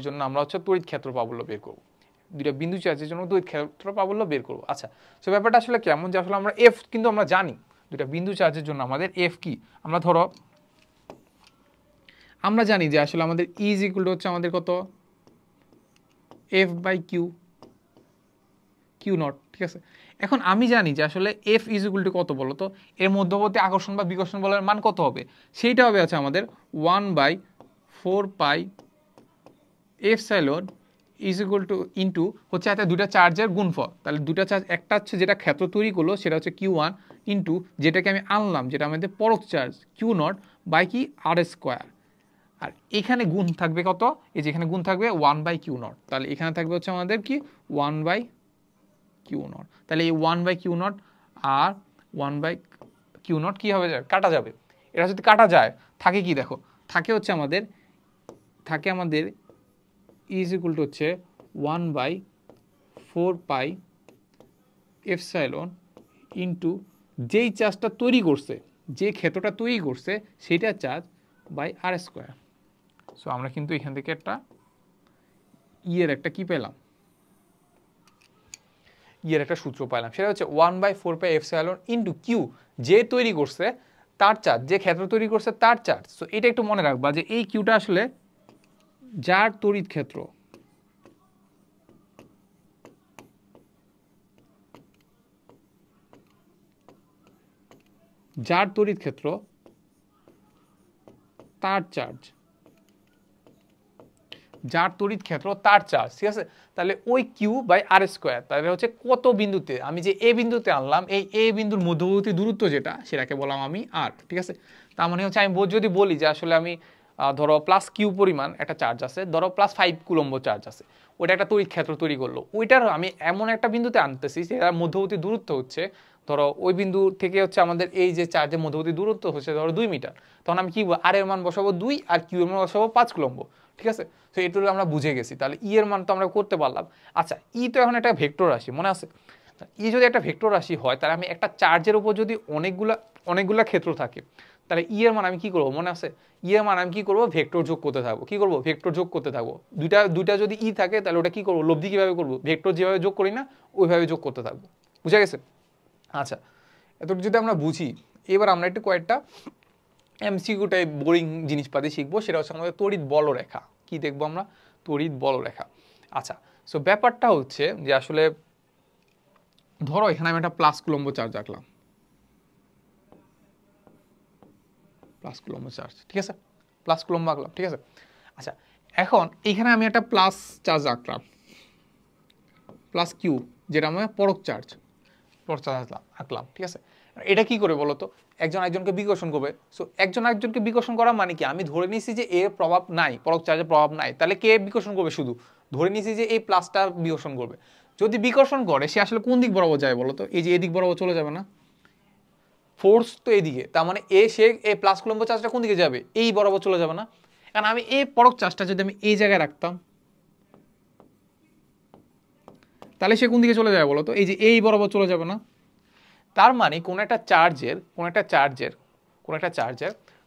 জন্য আমরা হচ্ছে তড়িৎ ক্ষেত্র প্রাবল্য বের করব, আচ্ছা, সো ব্যাপারটা আসলে কেমন, যে আসলে আমরা এফ কিন্তু আমরা জানি, দুইটা বিন্দু চার্জের জন্য আমাদের এফ কি, আমরা জানি যে আসলে আমাদের ই ইজ ইকুয়াল টু হচ্ছে আমাদের কত, এফ বাই কিউ নট, ঠিক আছে। এখন আমি জানি যে আসলে এফ ইজ ইকুয়াল টু কত বলো তো, এর মধ্যবর্তী আকর্ষণ বা বিকর্ষণ বলের মান কত হবে, সেইটা হবে আছে আমাদের 1/4 pi epsilon is equal two into হচ্ছে একটা দুটা চার্জের গুণফল। তাহলে দুটা চার্জ, একটা হচ্ছে যেটা ক্ষেত্র তৈরি করলো সেটা হচ্ছে Q1 ইন্টু যেটাকে আমি আনলাম, যেটা আমাদের পরক চার্জ Q0 বাই কি আর স্কোয়ার। আর এখানে গুণ থাকবে কত, এই যে এখানে গুণ থাকবে 1/Q0, তাহলে এখানে থাকবে হচ্ছে আমাদের কি 1/Q0। তাহলে এই 1/Q0 R 1/Q0 Q not কি হবে, কাটা যাবে। এটা যদি কাটা যায় থাকে কি দেখো, থাকে হচ্ছে আমাদের ইজ ইকুয়াল টু হচ্ছে 1/4 পাই এপসাইলন ইন্টু যেই চার্জটা তৈরি করছে, যে ক্ষেত্রটা তৈরি করছে সেটা charge by R square. So আমরা কিন্তু এখান থেকে একটা ইয়ের একটা কি পেলাম, ইয়ের একটা সূত্র পাইলাম, সেটা হচ্ছে 1/4 পাই এপসাইলন ইন্টু কিউ, যে তৈরি করছে তার চার্জ, যে ক্ষেত্র তৈরি করছে তার চার্জ। সো এটা একটু মনে রাখবা যে এই কিউটা আসলে যার তড়িৎ ক্ষেত্র, যার তড়িৎ ক্ষেত্র তার চার্জ, যার তড়িৎ ক্ষেত্র তার চার্জ, ঠিক আছে। তাহলে ওই কিউ বাই আর স্কোয়ার, তাহলে হচ্ছে কত বিন্দুতে আমি যে এ বিন্দুতে আনলাম, এই এ বিন্দুর মধ্যবর্তী দূরত্ব যেটা, সেটাকে বললাম আমি আর, ঠিক আছে। তার মানে হচ্ছে আমি যদি বলি যে আসলে আমি ধরো প্লাস কিউ পরিমাণ একটা চার্জ আছে, ধরো +5 কুলম্ব চার্জ আছে, ওইটা একটা তড়িৎ ক্ষেত্র তৈরি করলো, ওইটার আমি এমন একটা বিন্দুতে আনতেছি যেটার মধ্যবর্তী দূরত্ব হচ্ছে, ধরো ওই বিন্দু থেকে হচ্ছে আমাদের এই যে চার্জের মধ্যবর্তী দূরত্ব হচ্ছে ধরো 2 মিটার, তখন আমি কি আর এর মান বসাবো 2 আর কিউ এর মান বসাবো 5 কুলম্ব, ঠিক আছে। তো এটুকু আমরা বুঝে গেছি। তাহলে ই এর মান তো আমরা করতে পারলাম। আচ্ছা, ই তো এখন একটা ভেক্টর রাশি, মনে আছে? ই যদি একটা ভেক্টর রাশি হয়, তাহলে আমি একটা চার্জের উপর যদি অনেকগুলা ক্ষেত্র থাকে, তাহলে ই এর মান আমি কি করবো, মনে আছে? ই এর মান আমি কি করবো, ভেক্টর যোগ করতে থাকবো। কি করবো, ভেক্টর যোগ করতে থাকবো। দুইটা যদি ই থাকে তাহলে ওটা কি করবো, লব্ধি কিভাবে করবো, ভেক্টর যেভাবে যোগ করি না ওইভাবে যোগ করতে থাকবো। বুঝা গেছে? আচ্ছা, এতটুকু যদি আমরা বুঝি, এবার আমরা একটু কয়েকটা এমসিকিউ টাইপ বোরিং জিনিসপাতি শিখবো। সেটা হচ্ছে আমাদের তড়িৎ বলরেখা। কি দেখবো আমরা, তড়িৎ বলরেখা। আচ্ছা, সো ব্যাপারটা হচ্ছে যে আসলে ধরো এখানে আমি একটা প্লাস কুলম্ব চার্জ রাখলাম, প্লাস কুলম্ব চার্জ, ঠিক আছে, প্লাস কুলম্ব রাখলাম, ঠিক আছে। আচ্ছা, এখন এখানে আমি একটা প্লাস চার্জ রাখলাম, প্লাস কিউ, যেটা আমার পরক চার্জ আঁকলাম, ঠিক আছে। এটা কি করে বলো তো, একজন একজনকে বিকর্ষণ করবে। সো একজন একজনকে বিকর্ষণ করা মানে কি, আমি ধরে নিয়েছি যে এর প্রভাব নাই, পরক চার্জের প্রভাব নাই, তাহলে কে বিকর্ষণ করবে, শুধু ধরে নিয়েছি যে এই প্লাসটা বিকর্ষণ করবে। যদি বিকর্ষণ করে সে আসলে কোন দিক বরাবর যায় বলো তো, এই যে এদিক বরাবর চলে যাবে না, ফোর্স তো এদিকে, তার মানে সে এই প্লাস কুলম্ব চার্জটা কোন দিকে যাবে, এই বরাবর চলে যাবে না। কারণ আমি এই পরক চার্জটা যদি আমি এই জায়গায় রাখতাম, তাহলে সে কোন দিকে চলে যাবে বলো তো, এই যে এই বরাবর চলে যাবে না। তার মানে কোন একটা চার্জের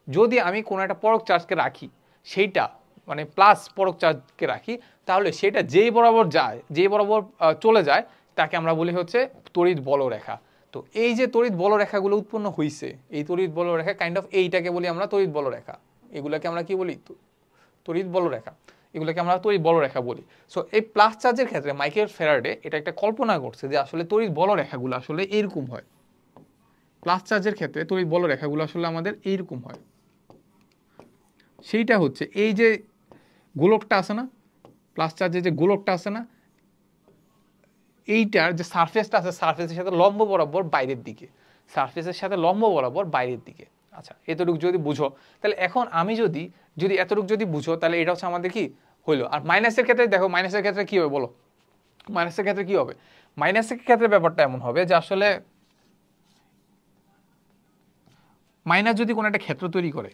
যদি আমি কোন একটা পরক চার্জকে রাখি, সেইটা মানে প্লাস পরক চার্জকে রাখি, তাহলে সেটা যেই বরাবর যায়, যেই বরাবর চলে যায়, তাকে আমরা বলি হচ্ছে তড়িৎ বলরেখা। তো এই যে তড়িৎ বলরেখাগুলো উৎপন্ন হয়েছে, এই তড়িৎ বলরেখা কাইন্ড অফ এইটাকে বলি আমরা তড়িৎ বলরেখা। এগুলোকে আমরা কি বলি, তড়িৎ বলরেখা। এগুলোকে আমরা তড়িৎ বলরেখা বলি। সো এই প্লাস চার্জের ক্ষেত্রে মাইকেল ফ্যারাডে এটা একটা কল্পনা করছে যে আসলে তড়িৎ বলরেখাগুলো আসলে এইরকম হয়। প্লাস চার্জের ক্ষেত্রে তড়িৎ বলরেখাগুলো আসলে আমাদের এইরকম হয়। সেইটা হচ্ছে এই যে গোলকটা আছে না, প্লাস চার্জের যে গোলকটা আছে না, এইটার যে সারফেসটা আছে, সারফেসের সাথে লম্ব বরাবর বাইরের দিকে, সারফেসের সাথে লম্ব বরাবর বাইরের দিকে। আচ্ছা, এতটুকু যদি বুঝো, তাহলে এখন আমি যদি এতটুকু যদি বুঝো, তাহলে এটা হচ্ছে আমাদের কি হইলো। আর মাইনাসের ক্ষেত্রে দেখো, মাইনাসের ক্ষেত্রে কি হবে বলো, মাইনাসের ক্ষেত্রে কি হবে, মাইনাসের ক্ষেত্রে ব্যাপারটা এমন হবে যে আসলে মাইনাস যদি কোনো একটা ক্ষেত্র তৈরি করে,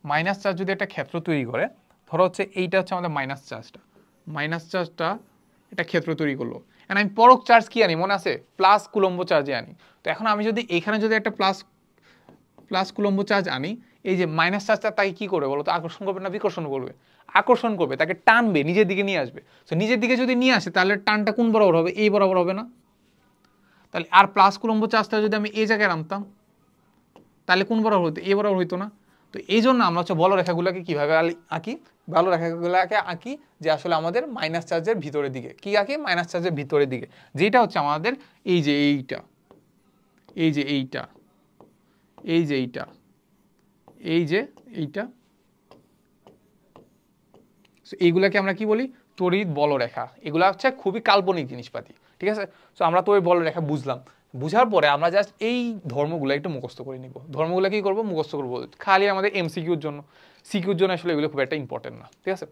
মাইনাস চার্জ যদি একটা ক্ষেত্র তৈরি করে, ধরো হচ্ছে এইটা হচ্ছে আমাদের মাইনাস চার্জটা একটা ক্ষেত্র তৈরি করলো, এখন আমি পরক চার্জ কি আনি মনে আছে, প্লাস কুলম্ব চার্জে আনি। তো এখন আমি যদি এখানে যদি একটা প্লাস কুলম্ব চার্জ আনি, এই যে মাইনাস চার্জটা তাকে কি করবে বলো তো, আকর্ষণ করবে না বিকর্ষণ করবে, আকর্ষণ করবে, তাকে টানবে, নিজের দিকে নিয়ে আসবে। তো নিজের দিকে যদি নিয়ে আসে, তাহলে টানটা কোন বরাবর হবে, এই বরাবর হবে না। তাহলে আর প্লাস কুলম্ব চার্জটা যদি আমি এই জায়গায় আনতাম, তাহলে কোন বরাবর হতো, এ বরাবর হইতো না। তো এই জন্য আমরা হচ্ছে বলরেখাগুলোকে কিভাবে আঁকি, বলরেখাগুলোকে আঁকি যে আসলে আমাদের মাইনাস চার্জের ভিতরের দিকে, কি আঁকি, মাইনাস চার্জের ভিতরের দিকে, যেটা হচ্ছে আমাদের এই যে এইটা, এই যে এইটা, এই যে এইটা, এই যে এইটা, এইগুলাকে আমরা কি বলি, তড়িৎ বলরেখা। এগুলা হচ্ছে খুবই কাল্পনিক জিনিসপাতি, ঠিক আছে। সো আমরা তড়িৎ বলরেখা বুঝলাম, বুঝার পরে আমরা জাস্ট এই ধর্মগুলো একটু মুখস্থ করে নিব। ধর্মগুলো কি করবো, মুখস্থ করবো, খালি আমাদের এমসিকিউর জন্য, সিকিউর জন্য আসলে এগুলো খুব একটা ইম্পর্টেন্ট না, ঠিক আছে।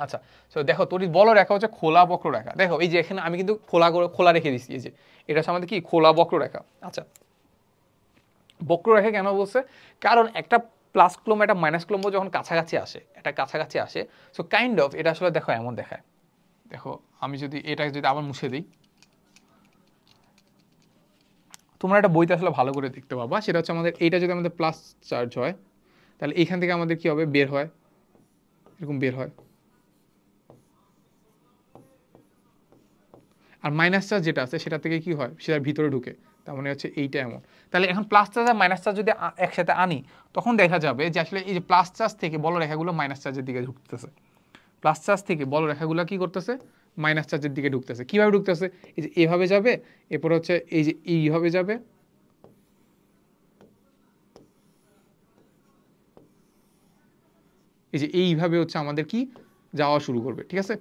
আচ্ছা, তো দেখো তড়িৎ বলরেখা হচ্ছে খোলা বক্ররেখা। দেখো এই যে এখানে আমি কিন্তু খোলা রেখে দিচ্ছি, এই যে এটা হচ্ছে আমাদের কি খোলা বক্ররেখা। আচ্ছা, বক্ররেখা কেন বলছে? কারণ একটা প্লাস কুলম্ব একটা মাইনাস কুলম্ব যখন কাছাকাছি আসে, এটা কাছাকাছি আসে, সো কাইন্ড অফ এটা আসলে দেখো এমন দেখায়। দেখো আমি যদি এটা যদি আবার মুছে দিই, তোমরা একটা বইতে আসলে ভালো করে দেখতে পাবা, সেটা হচ্ছে আমাদের এইটা যদি আমাদের প্লাস চার্জ হয় তাহলে এইখান থেকে আমাদের কি হবে, বের হয় এরকম বের হয়, আর মাইনাস চার্জ যেটা আছে সেটা থেকে কি হয়, সেটার ভিতরে ঢুকে, তার মানে হচ্ছে এইটা এমন। তাহলে এখন প্লাস চার্জ আর মাইনাস চার্জ যদি একসাথে আনি তখন দেখা যাবে যে আসলে এই যে প্লাস চার্জ থেকে বলরেখাগুলো মাইনাস চার্জের দিকে ঢুকতেছে, প্লাস চার্জ থেকে বলরেখাগুলো কি করতেছে, মাইনাস চার্জের দিকে ঢুকতেছে। কিভাবে ঢুকতেছে, এই যে এভাবে যাবে, এরপর হচ্ছে এই যে এইভাবে যাবে, এই যে এইভাবে হচ্ছে আমাদের কি যাওয়া শুরু করবে, ঠিক আছে,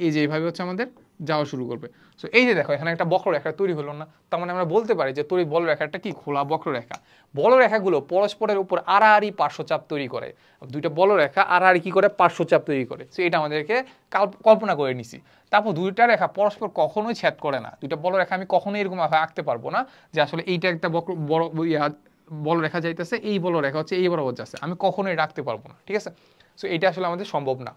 এই যে এইভাবে হচ্ছে আমাদের যাওয়া শুরু করবে। সো এই যে দেখো এখানে একটা বক্ররেখা তৈরি হলো না, তার মানে আমরা বলতে পারি যে তৈরি বলরেখাটা কি খোলা বক্ররেখা। বলরেখাগুলো পরস্পরের উপর আড়াআড়ি পার্শ্বচাপ তৈরি করে, দুইটা বলরেখা আড়াআড়ি কি করে, পার্শ্বচাপ তৈরি করে। সো এটা আমাদেরকে কল্পনা করে নিছি। তারপর দুইটা রেখা পরস্পর কখনোই ছেদ করে না, দুইটা বলরেখা আমি কখনোই এরকম ভাবে আঁকতে পারবো না যে আসলে এইটা একটা বড় বলরেখা যাইতেছে, এই বলরেখা হচ্ছে এই বরাবর যাচ্ছে, আমি কখনোই রাখতে পারবো না, ঠিক আছে। সো এটা আসলে আমাদের সম্ভব না।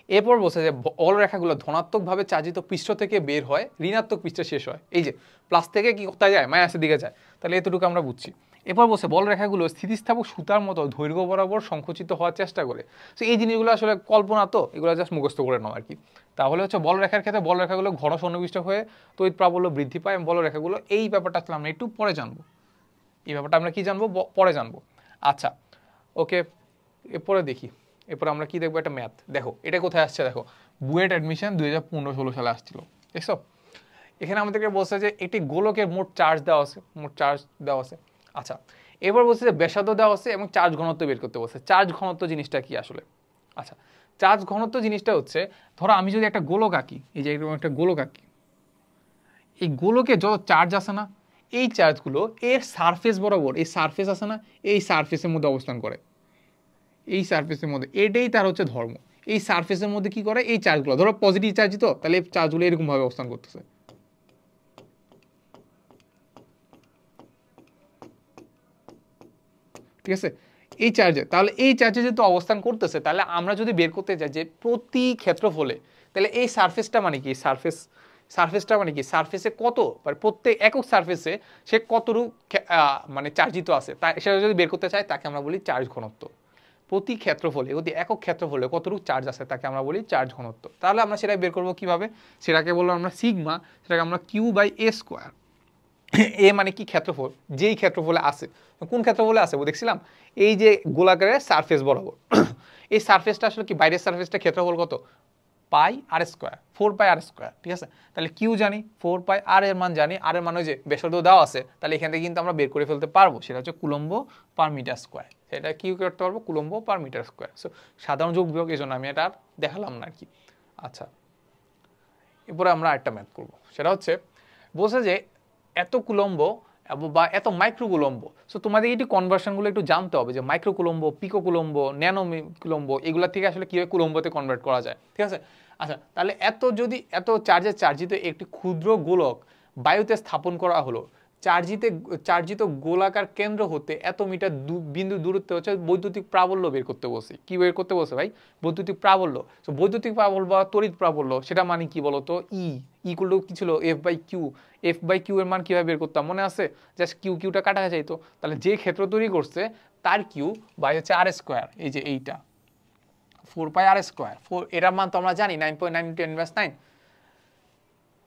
এরপর বলছে যে বলরেখাগুলো ধনাত্মকভাবে চার্জিত পৃষ্ঠ থেকে বের হয়, ঋণাত্মক পৃষ্ঠে শেষ হয়। এই যে প্লাস থেকে কি কোথায় যায়, মাইনাসের দিকে যায়, তাহলে এতটুকু আমরা বুঝছি। এরপর বলছে বলরেখাগুলো স্থিতিস্থাপক সুতার মতো দৈর্ঘ্য বরাবর সংকুচিত হওয়ার চেষ্টা করে। তো এই জিনিসগুলো আসলে কল্পনা, তো এগুলো জাস্ট মুখস্থ করে নাও আর কি। তাহলে হচ্ছে বলরেখার ক্ষেত্রে বলরেখাগুলো ঘন সন্নিবিষ্ট হয়ে তড়িৎ প্রাবল্য বৃদ্ধি পায়, এবং বলরেখাগুলো এই ব্যাপারটা আসলে আমরা একটু পরে জানবো, এই ব্যাপারটা আমরা কি জানবো, পরে জানবো। আচ্ছা ওকে, এরপরে দেখি, এরপর আমরা কি দেখবো, একটা ম্যাথ। দেখো এটা কোথায় আসছে, দেখো বুয়েট অ্যাডমিশন 2015-16 সালে আসছিল, দেখছো। এখানে আমাদেরকে বলছে যে একটি গোলকের মোট চার্জ দেওয়া আছে, মোট চার্জ দেওয়া আছে। আচ্ছা এবার বলছে যে ব্যাসার্ধ দেওয়া আছে এবং চার্জ ঘনত্ব বের করতে বলছে। চার্জ ঘনত্ব জিনিসটা কি আসলে? আচ্ছা চার্জ ঘনত্ব জিনিসটা হচ্ছে, ধরো আমি যদি একটা গোলক আঁকি, এই যে এরকম একটা গোলক আঁকি, এই গোলকে যত চার্জ আছে না, এই চার্জগুলো এর সারফেস বরাবর, এই সারফেস আছে না, এই সারফেসের মধ্যে অবস্থান করে, এই সারফেসের মধ্যে, এটাই তার হচ্ছে ধর্ম। এই সারফেসের মধ্যে কি করে, এই চার্জগুলো ধরো পজিটিভ চার্জ, তো তাহলে এই চার্জগুলো এরকম ভাবে অবস্থান করতেছে, ঠিক আছে, এই চার্জে। তাহলে এই চার্জে যেহেতু অবস্থান করতেছে, তাহলে আমরা যদি বের করতে চাই যে প্রতি ক্ষেত্রফলে, তাহলে এই সারফেসটা মানে কি, সারফেসটা মানে কি, সারফেসে কত, মানে প্রত্যেক একক সারফেসে সে কতটুকু মানে চার্জিত আছে, তাই সেটা যদি বের করতে চাই তাকে আমরা বলি চার্জ ঘনত্ব। প্রতি ক্ষেত্রফলে, প্রতি একক ক্ষেত্রফলে কতটুকু চার্জ আছে তাকে আমরা বলি চার্জ ঘনত্ব। তাহলে আমরা সেটা বের করবো কিভাবে, সেটাকে বললাম আমরা সিগমা, সেটাকে আমরা Q/A²। এ মানে কি, ক্ষেত্রফল, যেই ক্ষেত্রফলে আছে, কোন ক্ষেত্রফলে আছে দেখছিলাম, এই যে গোলাকারের সারফেস বরাবর এই সারফেসটা আসলে কি, বাইরের সারফেসটা ক্ষেত্রফল কত, πr², 4πr², ঠিক আছে। তাহলে কিউ জানি, 4π, আর এর মান জানি, আর এর মান ওই যে ব্যাসার্ধ দেওয়া আছে, তাহলে এখান থেকে কিন্তু আমরা বের করে ফেলতে পারবো, সেটা হচ্ছে কুলম্ব পার মিটার স্কোয়ার। সেটা কিউ করতে পারবো coulomb per metre square. So সাধারণ যোগ বিয়োগ, এই জন্য আমি এটা আর দেখালাম না আর কি। আচ্ছা এরপরে আমরা একটা ম্যাথ করবো, সেটা হচ্ছে বলছে যে এত কুলম্ব বা এত মাইক্রো কুলম্ব। সো তোমাদের এই কনভার্সনগুলো একটু জানতে হবে, যে মাইক্রো কুলম্ব, পিকো কুলম্ব, ন্যানো কুলম্ব, এগুলা থেকে আসলে কীভাবে কুলম্বতে কনভার্ট করা যায়, ঠিক আছে। আচ্ছা তাহলে এত চার্জিত একটি ক্ষুদ্র গোলক বায়ুতে স্থাপন করা হলো, চার্জিত গোলাকার কেন্দ্র হতে এত মিটার বিন্দু দূরত্বে হচ্ছে বৈদ্যুতিক প্রাবল্য বের করতে বলছি। কি বের করতে বলছে ভাই, বৈদ্যুতিক প্রাবল্য। তো বৈদ্যুতিক প্রাবল্য বা তড়িৎ প্রাবল্য, সেটা মানে কি বলতো, ইকুয়াল টু কি ছিল, F/Q এর মান কিভাবে বের করতাম মনে আছে, জাস্ট কিউটা কাটা যাইতো, তাহলে যে ক্ষেত্র তৈরি করছে তার কিউ বাই হচ্ছে r², এই যে এইটা 4πr², এটার মান তো আমরা জানি 9.9 × 10⁻⁹।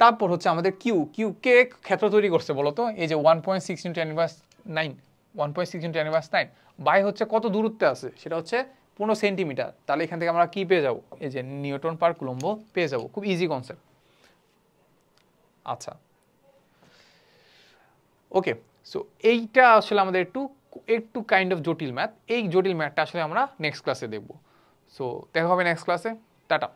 তারপর হচ্ছে আমাদের কিউ কে ক্ষেত্র তৈরি করছে বলতো, এই যে 1.6 × 10⁻⁹, 1.6 × 10⁻⁹, বাই হচ্ছে কত দূরত্বে আছে, সেটা হচ্ছে 15 সেন্টিমিটার। তাহলে এখান থেকে আমরা কি পেয়ে যাবো, এই যে নিউটন পার কুলম্ব পেয়ে যাবো, খুব ইজি কনসেপ্ট। আচ্ছা ওকে, সো এইটা আসলে আমাদের একটু কাইন্ড অফ জটিল ম্যাথ। এই জটিল ম্যাথটা আসলে আমরা নেক্সট ক্লাসে দেখবো। সো দেখা হবে নেক্সট ক্লাসে, টাটা।